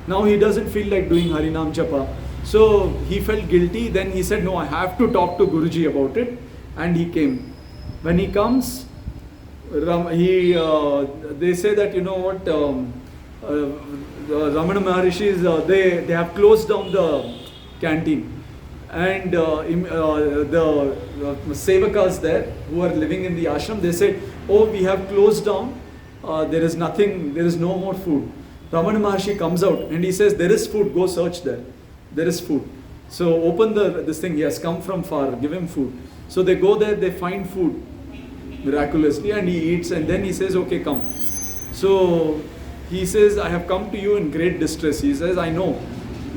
A: Now he doesn't feel like doing Harinam Japa. So he felt guilty. Then he said, no, I have to talk to Guruji about it. And he came. When he comes, they say that, Ramana Maharishis, they have closed down the canteen. And the sevakas there who are living in the ashram, they said, oh, we have closed down. There is nothing, there is no more food. Ramana Maharshi comes out and he says, there is food, go search there. There is food. So open this thing, he has come from far, give him food. So they go there, they find food miraculously and he eats, and then he says, okay, come. So he says, I have come to you in great distress. He says, I know.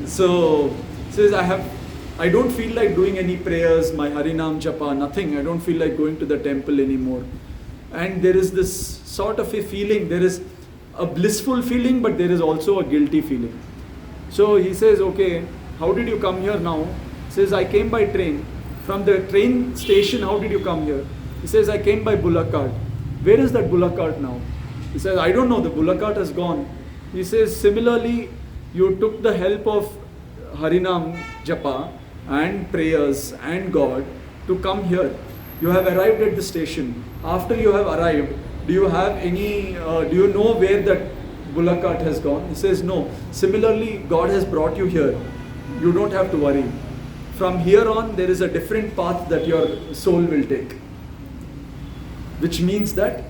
A: So he says, I don't feel like doing any prayers, my Harinam Japa, nothing. I don't feel like going to the temple anymore. And there is this sort of a feeling, there is a blissful feeling, but there is also a guilty feeling. So he says, okay, how did you come here now? He says, I came by train. From the train station, how did you come here? He says, I came by bullock cart. Where is that bullock cart now? He says, I don't know, the bullock cart has gone. He says, similarly, you took the help of Harinam Japa and prayers and God to come here. You have arrived at the station. After you have arrived, do you know where that bullock cart has gone? He says, no. Similarly, God has brought you here. You don't have to worry. From here on, there is a different path that your soul will take. Which means that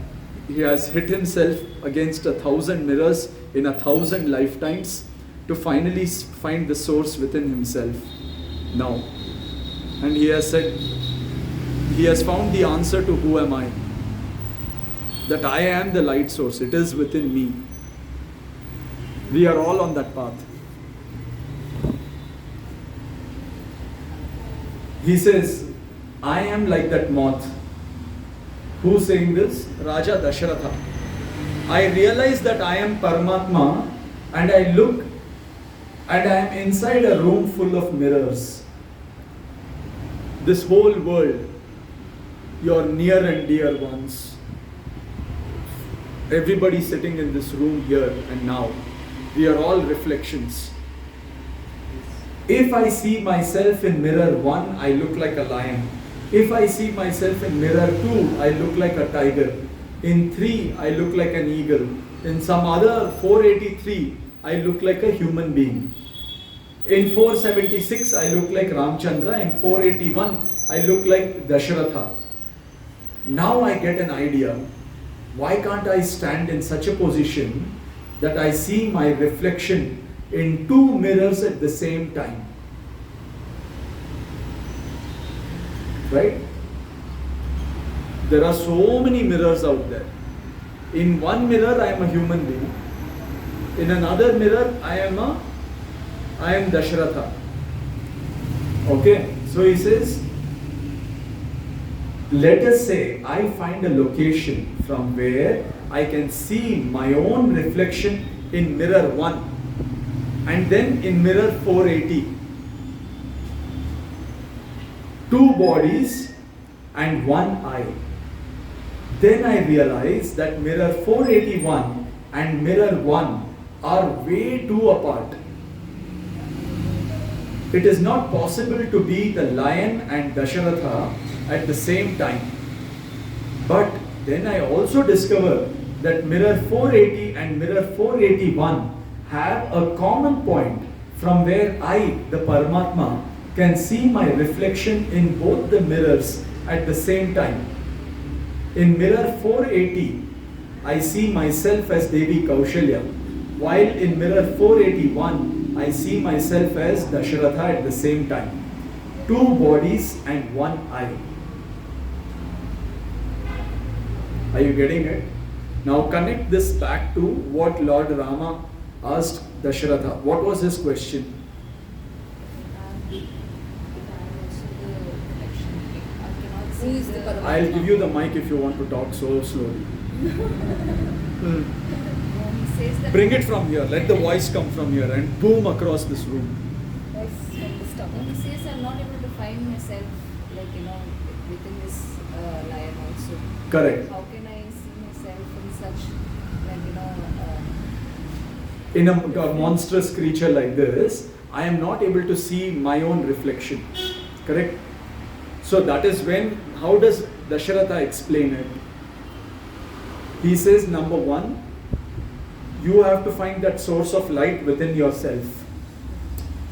A: he has hit himself against 1,000 mirrors in 1,000 lifetimes to finally find the source within himself now. And he has said, he has found the answer to who am I. That I am the light source. It is within me. We are all on that path. He says, I am like that moth. Who's saying this? Raja Dasharatha. I realize that I am Paramatma and I look and I am inside a room full of mirrors. This whole world, your near and dear ones, everybody sitting in this room here and now, we are all reflections. If I see myself in mirror 1, I look like a lion. If I see myself in mirror 2, I look like a tiger. In 3, I look like an eagle. In some other 483, I look like a human being. In 476, I look like Ramchandra. In 481, I look like Dasharatha. Now I get an idea. Why can't I stand in such a position that I see my reflection in 2 mirrors at the same time? Right? There are so many mirrors out there. In one mirror, I am a human being. In another mirror, I am Dasharatha. Okay, so he says, let us say I find a location from where I can see my own reflection in mirror 1 and then in mirror 480. 2 bodies and 1 eye. Then I realize that mirror 481 and mirror 1 are way too apart. It is not possible to be the lion and Dasharatha at the same time. But then I also discover that mirror 480 and mirror 481 have a common point from where I, the Paramatma, can see my reflection in both the mirrors at the same time. In mirror 480, I see myself as Devi Kaushalya, while in mirror 481, I see myself as Dasharatha at the same time. 2 bodies and 1 eye. Are you getting it? Now connect this back to what Lord Rama asked Dasharatha. What was his question?
B: Who is the Paramatma?
A: I'll give you the mic if you want to talk so slowly.
E: He says that
A: Bring it from here. Let the voice come from here and boom across this room.
B: Voice from the stomach.
E: he says I'm not able to find myself, like, within this lion also.
A: Correct.
E: How can I see myself in such,
A: In a monstrous creature like this, I am not able to see my own reflection. Correct? So that is when, how does Dasharatha explain it? He says, number 1, you have to find that source of light within yourself.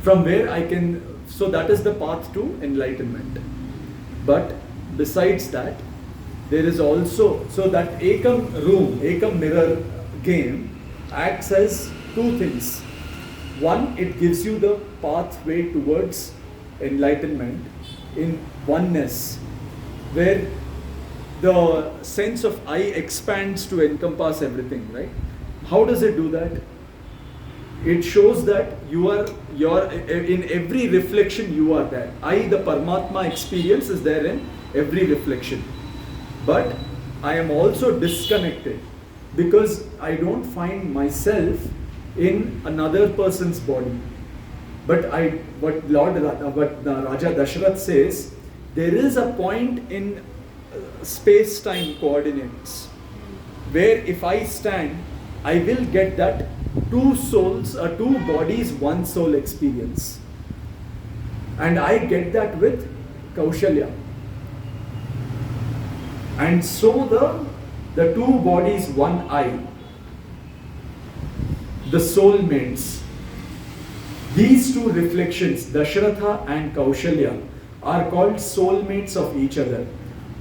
A: From where I can, so that is the path to enlightenment. But besides that, there is also, so that Ekam room, Ekam mirror game acts as 2 things. 1, it gives you the pathway towards enlightenment in oneness, where the sense of I expands to encompass everything, right? How does it do that? It shows that you're in every reflection you are there. I, the Paramatma experience is there in every reflection. But I am also disconnected because I don't find myself in another person's body. But what Raja Dasharath says, there is a point in space-time coordinates where if I stand, I will get that 2 souls or 2 bodies, 1 soul experience. And I get that with Kaushalya. And so the 2 bodies, 1 eye, the soulmates, these 2 reflections, Dasharatha and Kaushalya, are called soulmates of each other.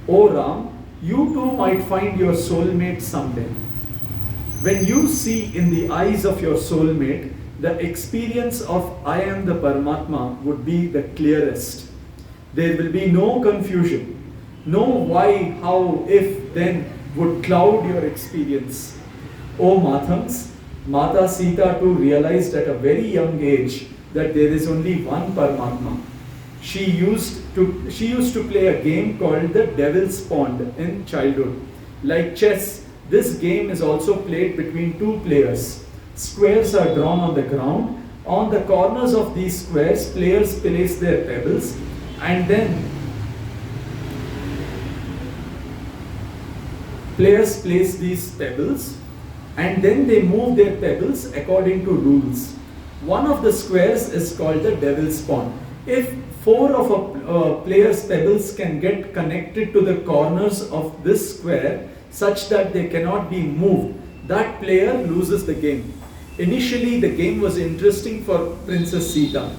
A: O Ram, you too might find your soulmate someday. When you see in the eyes of your soulmate, the experience of I am the Paramatma would be the clearest. There will be no confusion. No why, how, if, then would cloud your experience. O Mathams, Mata Sita too realized at a very young age that there is only one Paramatma. She used to play a game called the Devil's Pond in childhood. Like chess, this game is also played between 2 players. Squares are drawn on the ground. On the corners of these squares, players place their pebbles, and then players place these pebbles, and then they move their pebbles according to rules. One of the squares is called the Devil's Pond. If four of a player's pebbles can get connected to the corners of this square such that they cannot be moved, that player loses the game. Initially, the game was interesting for Princess Sita,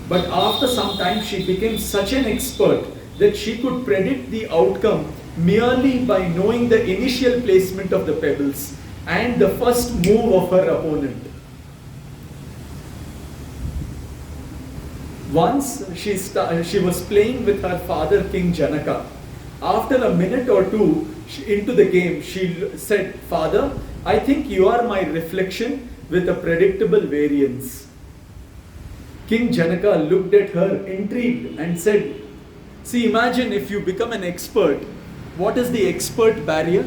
A: but after some time she became such an expert that she could predict the outcome merely by knowing the initial placement of the pebbles and the first move of her opponent. Once she was playing with her father, King Janaka. After a minute or two into the game, she said, "Father, I think you are my reflection with a predictable variance." King Janaka looked at her intrigued and said, "See, imagine if you become an expert. What is the expert barrier?"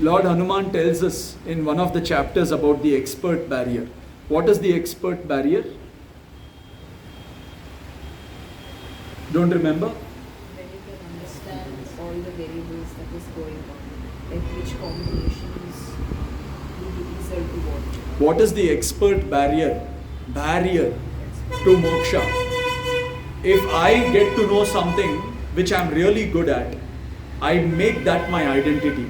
A: Lord Hanuman tells us in one of the chapters about the expert barrier. What is the expert barrier? Don't remember?
E: When you can understand all the variables that is going on, like which combinations will result to what.
A: What is the expert barrier? Barrier to moksha. If I get to know something which I'm really good at, I make that my identity.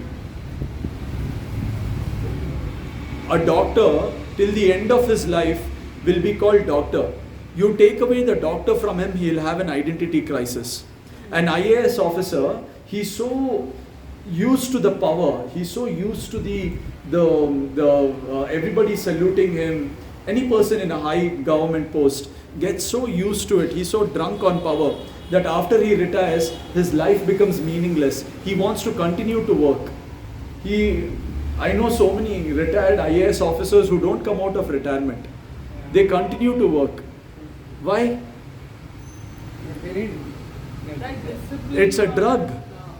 A: A doctor, till the end of his life, will be called doctor. You take away the doctor from him, he'll have an identity crisis. An IAS officer, he's so used to the power, he's so used to everybody saluting him. Any person in a high government post gets so used to it, he's so drunk on power that after he retires, his life becomes meaningless. He wants to continue to work. I know so many retired IAS officers who don't come out of retirement. They continue to work. Why? It's a drug.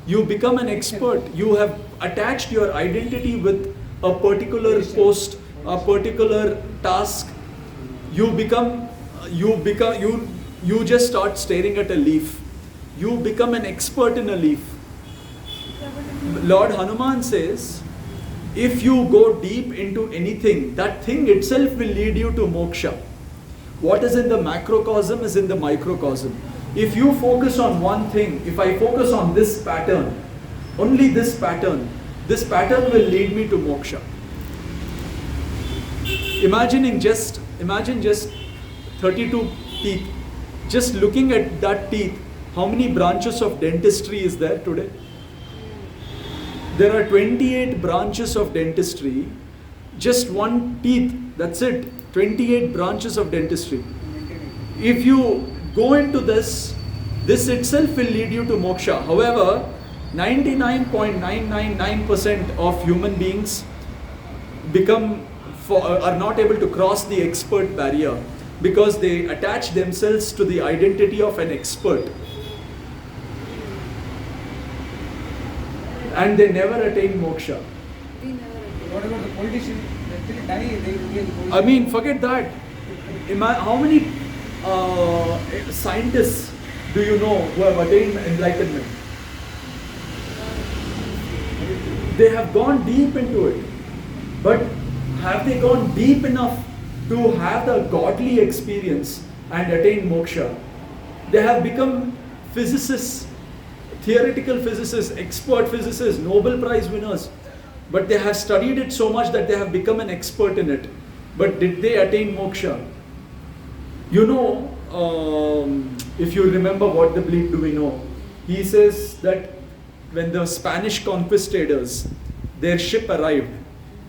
A: You become an expert. You have attached your identity with a particular post, a particular task. You just start staring at a leaf. You become an expert in a leaf. Lord Hanuman says, if you go deep into anything, that thing itself will lead you to moksha. What is in the macrocosm is in the microcosm. If you focus on one thing, if I focus on this pattern, only this pattern will lead me to moksha. Imagine just 32 teeth. Just looking at that teeth, how many branches of dentistry is there today? There are 28 branches of dentistry, just one teeth, that's it. 28 branches of dentistry. If you go into this itself will lead you to moksha. However, 99.999% of human beings are not able to cross the expert barrier because they attach themselves to the identity of an expert. And they never attain moksha.
D: What about the politician? They still die, they will be in position.
A: I mean, forget that. How many scientists do you know who have attained enlightenment? They have gone deep into it. But have they gone deep enough to have the godly experience and attain moksha? They have become physicists, theoretical physicists, expert physicists, Nobel Prize winners. But they have studied it so much that they have become an expert in it. But did they attain moksha? You know, if you remember what the bleep do we know? He says that when the Spanish conquistadors, their ship arrived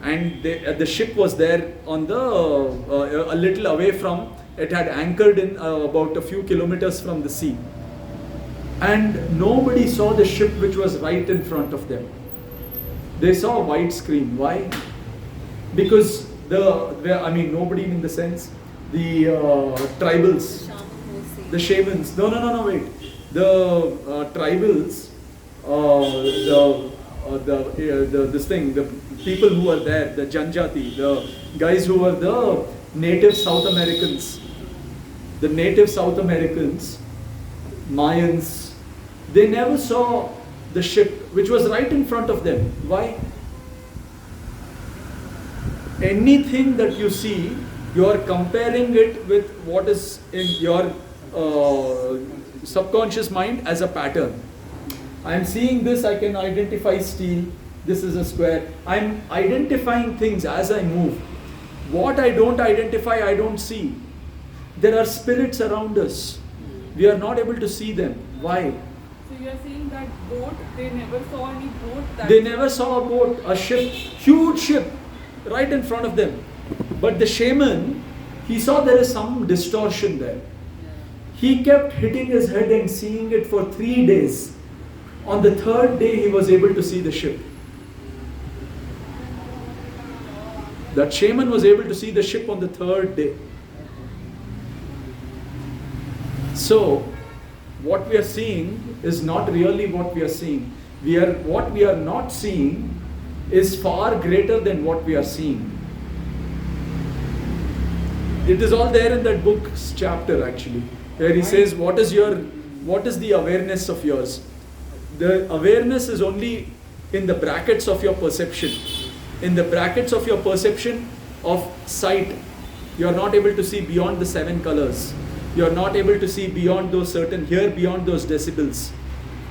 A: and the ship was there on a little away from, it had anchored in about a few kilometers from the sea. And nobody saw the ship which was right in front of them. They saw a white screen. Why? Because nobody in the sense, the tribals, the shamans. No, wait. The tribals, the people who were there, the Janjati, the guys who were the native South Americans, Mayans, they never saw the ship which was right in front of them. Why? Anything that you see You are comparing it with what is in your subconscious mind as a pattern. I am seeing this, I can identify steel, this is a square. I am identifying things as I move. What I don't identify, I don't see. There are spirits around us. We are not able to see them. Why?
C: So you are saying that boat, they never saw any boat?
A: They never saw a boat, a ship, huge ship, right in front of them. But the shaman, he saw there is some distortion there. He kept hitting his head and seeing it for 3 days. On the 3rd day, he was able to see the ship. That shaman was able to see the ship on the 3rd day. So, what we are seeing is not really what we are seeing. What we are not seeing is far greater than what we are seeing. It is all there in that book's chapter actually, where he says, what is the awareness of yours? The awareness is only in the brackets of your perception. In the brackets of your perception of sight, you are not able to see beyond the 7 colors. You are not able to see beyond those hear beyond those decibels.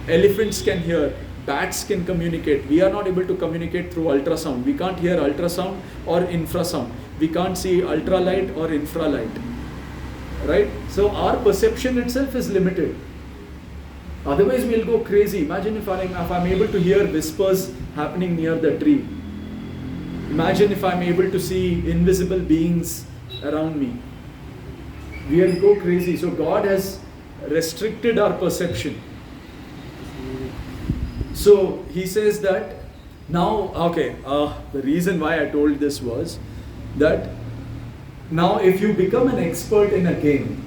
A: Elephants can hear, bats can communicate. We are not able to communicate through ultrasound. We can't hear ultrasound or infrasound. We can't see ultralight or infralight. Right? So our perception itself is limited. Otherwise we'll go crazy. Imagine if I'm able to hear whispers happening near the tree. Imagine if I'm able to see invisible beings around me. We'll go crazy. So God has restricted our perception. So he says that now, the reason why I told this was that now if you become an expert in a game,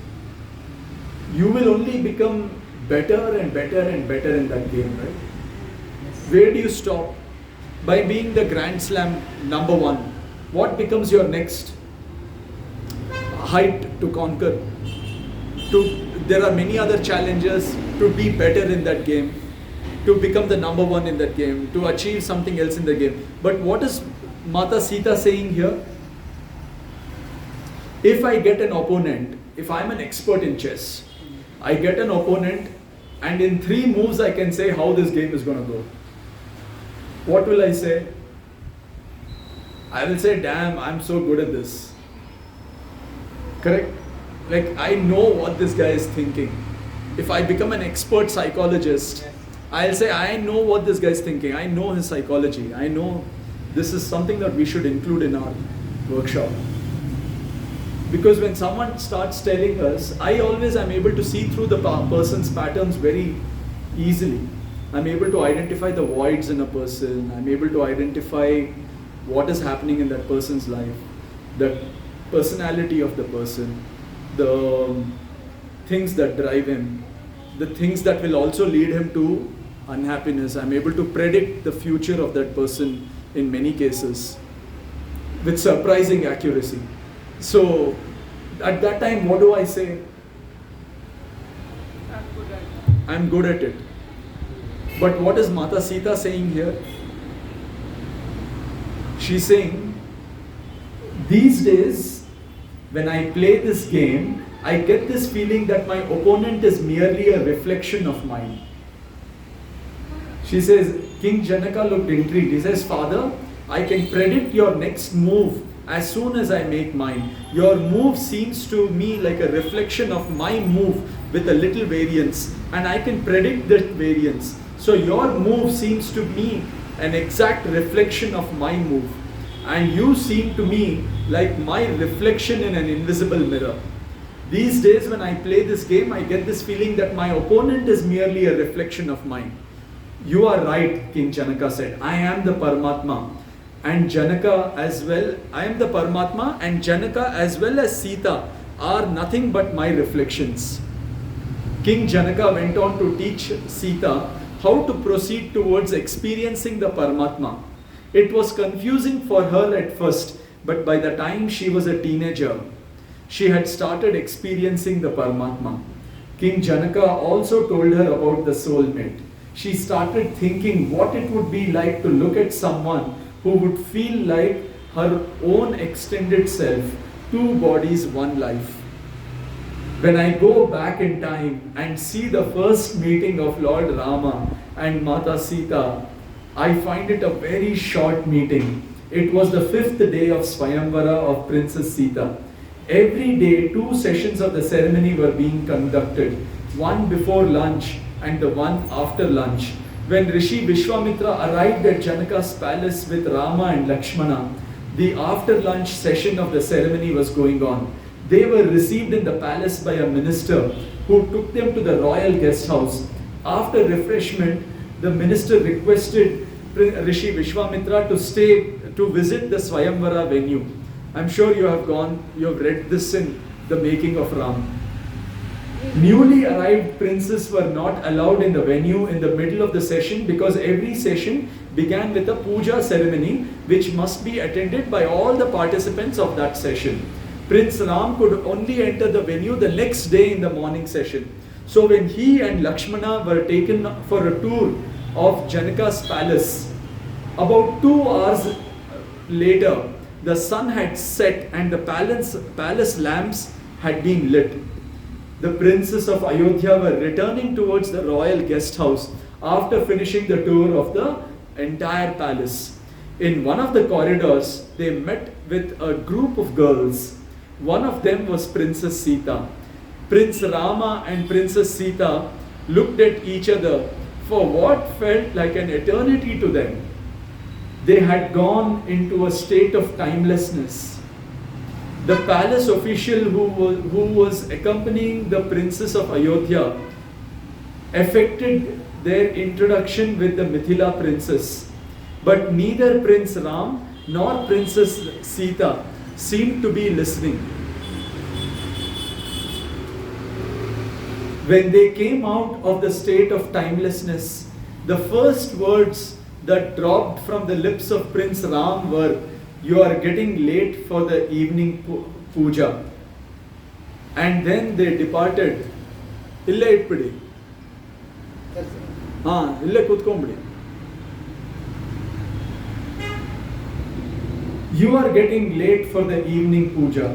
A: you will only become better and better and better in that game, right? Where do you stop? By being the Grand Slam #1. What becomes your next height to conquer? There are many other challenges to be better in that game, to become the #1 in that game, to achieve something else in the game. But what is Mata Sita saying here? If I get an opponent, if I'm an expert in chess, I get an opponent and in 3 moves I can say how this game is going to go. What will I say? I will say, damn, I'm so good at this. Correct? Like, I know what this guy is thinking. If I become an expert psychologist, I'll say, I know what this guy is thinking. I know his psychology. I know this is something that we should include in our workshop. Because when someone starts telling us, I always am able to see through the person's patterns very easily. I'm able to identify the voids in a person. I'm able to identify what is happening in that person's life, the personality of the person, the things that drive him, the things that will also lead him to unhappiness. I'm able to predict the future of that person in many cases with surprising accuracy. So at that time, what do I say? I'm good at it. But what is Mata Sita saying here? She's saying, these days, when I play this game, I get this feeling that my opponent is merely a reflection of mine. She says, King Janaka looked intrigued. He says, Father, I can predict your next move as soon as I make mine. Your move seems to me like a reflection of my move with a little variance, and I can predict that variance. So your move seems to me an exact reflection of my move, and you seem to me like my reflection in an invisible mirror. These days when I play this game, I get this feeling that my opponent is merely a reflection of mine. You are right, King Janaka said. I am the Paramatma. And Janaka as well, I am the Paramatma, and Janaka as well as Sita are nothing but my reflections. King Janaka went on to teach Sita how to proceed towards experiencing the Paramatma. It was confusing for her at first, but by the time she was a teenager, she had started experiencing the Paramatma. King Janaka also told her about the soulmate. She started thinking what it would be like to look at someone who would feel like her own extended self, two bodies, one life. When I go back in time and see the first meeting of Lord Rama and Mata Sita, I find it a very short meeting. It was the 5th day of Swayamvara of Princess Sita. Every day, 2 sessions of the ceremony were being conducted, one before lunch and the one after lunch. When Rishi Vishwamitra arrived at Janaka's palace with Rama and Lakshmana, the after lunch session of the ceremony was going on. They were received in the palace by a minister who took them to the royal guest house. After refreshment, the minister requested Rishi Vishwamitra to stay to visit the Swayamvara venue. I'm sure you have read this in The Making of Ram. Newly arrived princes were not allowed in the venue in the middle of the session because every session began with a puja ceremony which must be attended by all the participants of that session. Prince Ram could only enter the venue the next day in the morning session. So when he and Lakshmana were taken for a tour of Janaka's palace, about 2 hours later, the sun had set and the palace lamps had been lit. The princes of Ayodhya were returning towards the royal guest house after finishing the tour of the entire palace. In one of the corridors, they met with a group of girls. One of them was Princess Sita. Prince Rama and Princess Sita looked at each other for what felt like an eternity to them. They had gone into a state of timelessness. The palace official who was accompanying the princes of Ayodhya effected their introduction with the Mithila princess. But neither Prince Ram nor Princess Sita seemed to be listening. When they came out of the state of timelessness, the first words that dropped from the lips of Prince Ram were, "You are getting late for the evening puja." And then they departed. Ille itpidi. Ille kutkombidi. You are getting late for the evening puja.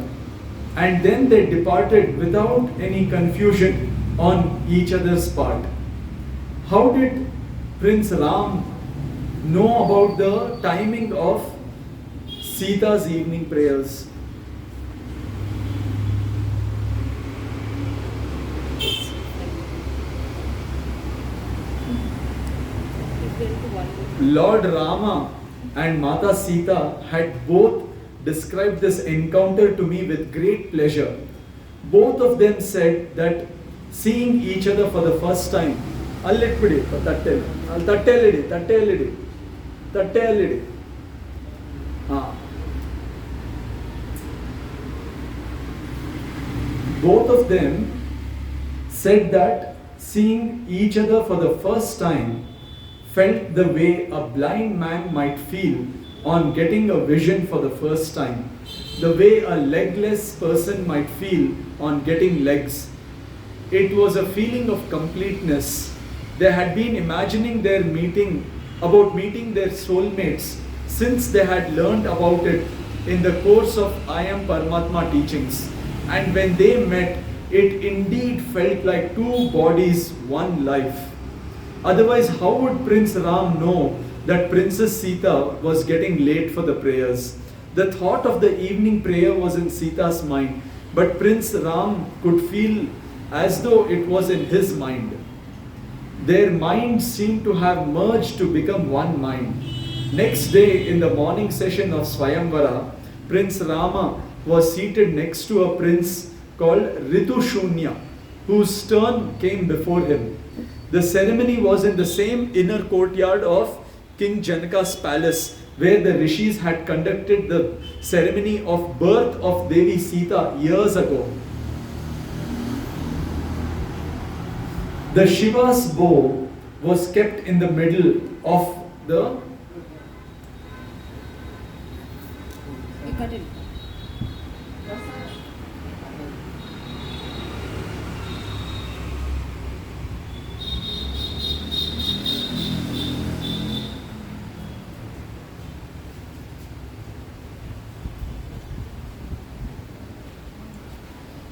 A: And then they departed without any confusion on each other's part. How did Prince Ram know about the timing of Sita's evening prayers? Lord Rama and Mata Sita had both described this encounter to me with great pleasure. Both of them said that seeing each other for the first time, both of them said that seeing each other for the first time felt the way a blind man might feel on getting a vision for the first time, the way a legless person might feel on getting legs. It was a feeling of completeness. They had been imagining their meeting their soulmates since they had learned about it in the course of I Am Paramatma teachings. And when they met, it indeed felt like two bodies, one life. Otherwise, how would Prince Ram know that Princess Sita was getting late for the prayers? The thought of the evening prayer was in Sita's mind, but Prince Ram could feel as though it was in his mind. Their minds seemed to have merged to become one mind. Next day, in the morning session of Swayamvara, Prince Rama was seated next to a prince called Ritushunya, whose turn came before him. The ceremony was in the same inner courtyard of King Janaka's palace, where the rishis had conducted the ceremony of birth of Devi Sita years ago. The Shiva's bow was kept in the middle of the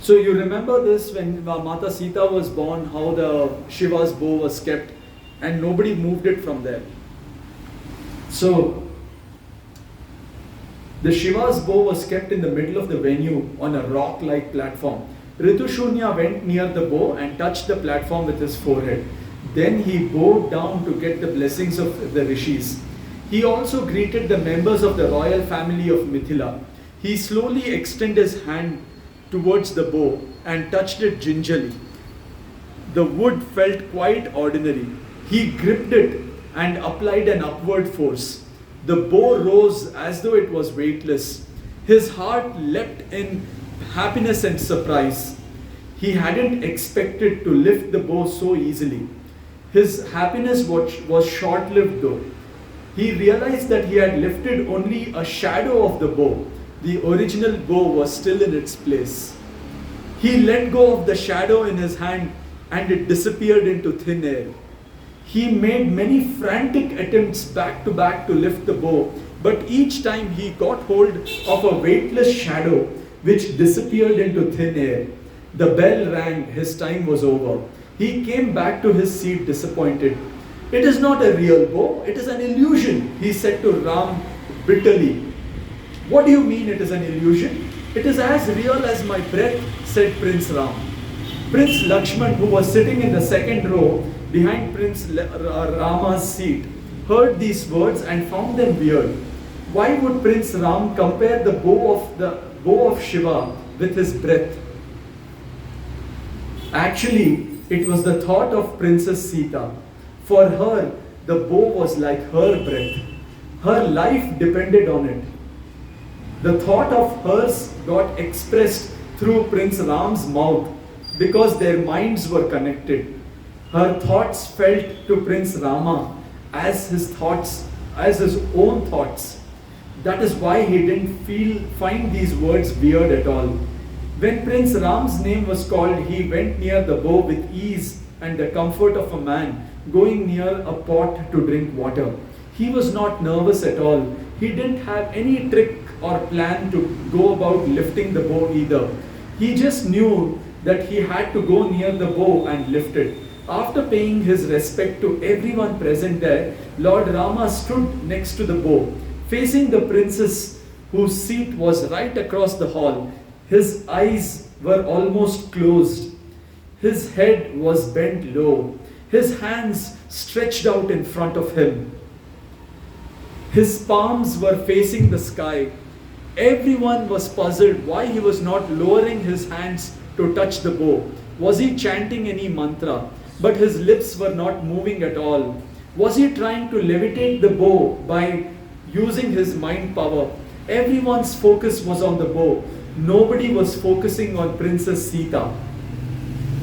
A: So you remember this when Mata Sita was born, how the Shiva's bow was kept and nobody moved it from there. So the Shiva's bow was kept in the middle of the venue on a rock-like platform. Ritushunya went near the bow and touched the platform with his forehead. Then he bowed down to get the blessings of the rishis. He also greeted the members of the royal family of Mithila. He slowly extended his hand towards the bow and touched it gingerly. The wood felt quite ordinary. He gripped it and applied an upward force. The bow rose as though it was weightless. His heart leapt in happiness and surprise. He hadn't expected to lift the bow so easily. His happiness was short-lived though. He realized that he had lifted only a shadow of the bow. The original bow was still in its place. He let go of the shadow in his hand and it disappeared into thin air. He made many frantic attempts back to back to lift the bow, but each time he got hold of a weightless shadow which disappeared into thin air. The bell rang, his time was over. He came back to his seat disappointed. It is not a real bow, it is an illusion, he said to Ram bitterly. What do you mean it is an illusion? It is as real as my breath, said Prince Ram. Prince Lakshman, who was sitting in the second row behind Prince Rama's seat, heard these words and found them weird. Why would Prince Ram compare the bow of Shiva with his breath? Actually, it was the thought of Princess Sita. For her, the bow was like her breath. Her life depended on it. The thought of hers got expressed through Prince Ram's mouth because their minds were connected. Her thoughts felt to Prince Rama as his own thoughts. That is why he didn't find these words weird at all. When Prince Ram's name was called, he went near the bow with ease and the comfort of a man going near a pot to drink water. He was not nervous at all. He didn't have any trick or plan to go about lifting the bow either. He just knew that he had to go near the bow and lift it. After paying his respect to everyone present there, Lord Rama stood next to the bow, facing the princess whose seat was right across the hall. His eyes were almost closed. His head was bent low. His hands stretched out in front of him. His palms were facing the sky. Everyone was puzzled why he was not lowering his hands to touch the bow. Was he chanting any mantra? But his lips were not moving at all. Was he trying to levitate the bow by using his mind power? Everyone's focus was on the bow. Nobody was focusing on Princess Sita.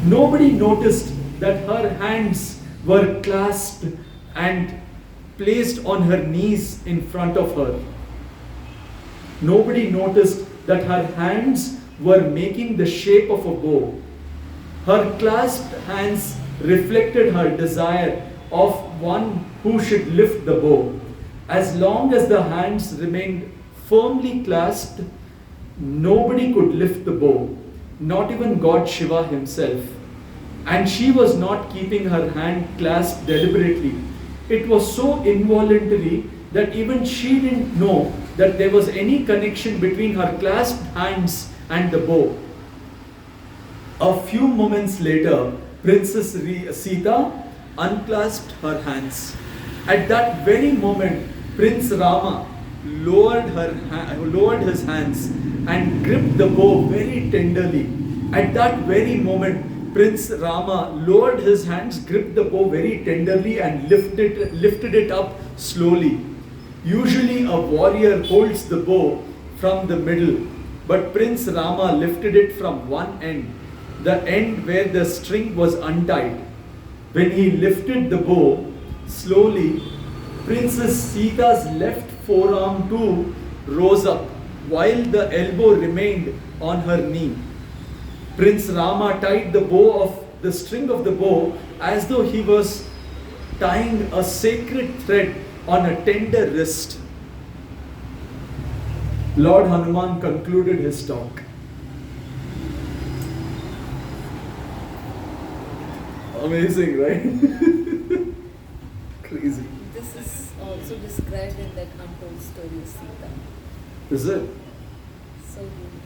A: Nobody noticed that her hands were clasped and placed on her knees in front of her. Nobody noticed that her hands were making the shape of a bow. Her clasped hands reflected her desire of one who should lift the bow. As long as the hands remained firmly clasped, nobody could lift the bow, not even God Shiva himself. And she was not keeping her hand clasped deliberately. It was so involuntary that even she didn't know that there was any connection between her clasped hands and the bow. A few moments later, Princess Sita unclasped her hands. At that very moment, Prince Rama lowered his hands and gripped the bow very tenderly. At that very moment, Prince Rama lowered his hands, gripped the bow very tenderly and lifted it up slowly. Usually a warrior holds the bow from the middle, but Prince Rama lifted it from one end, the end where the string was untied. When he lifted the bow slowly, Princess Sita's left forearm too rose up, while the elbow remained on her knee. Prince Rama tied the string of the bow as though he was tying a sacred thread on a tender wrist. Lord Hanuman concluded his talk. Amazing, right? Crazy.
B: This is also described in that untold story of Sita.
A: Is it?
B: So beautiful.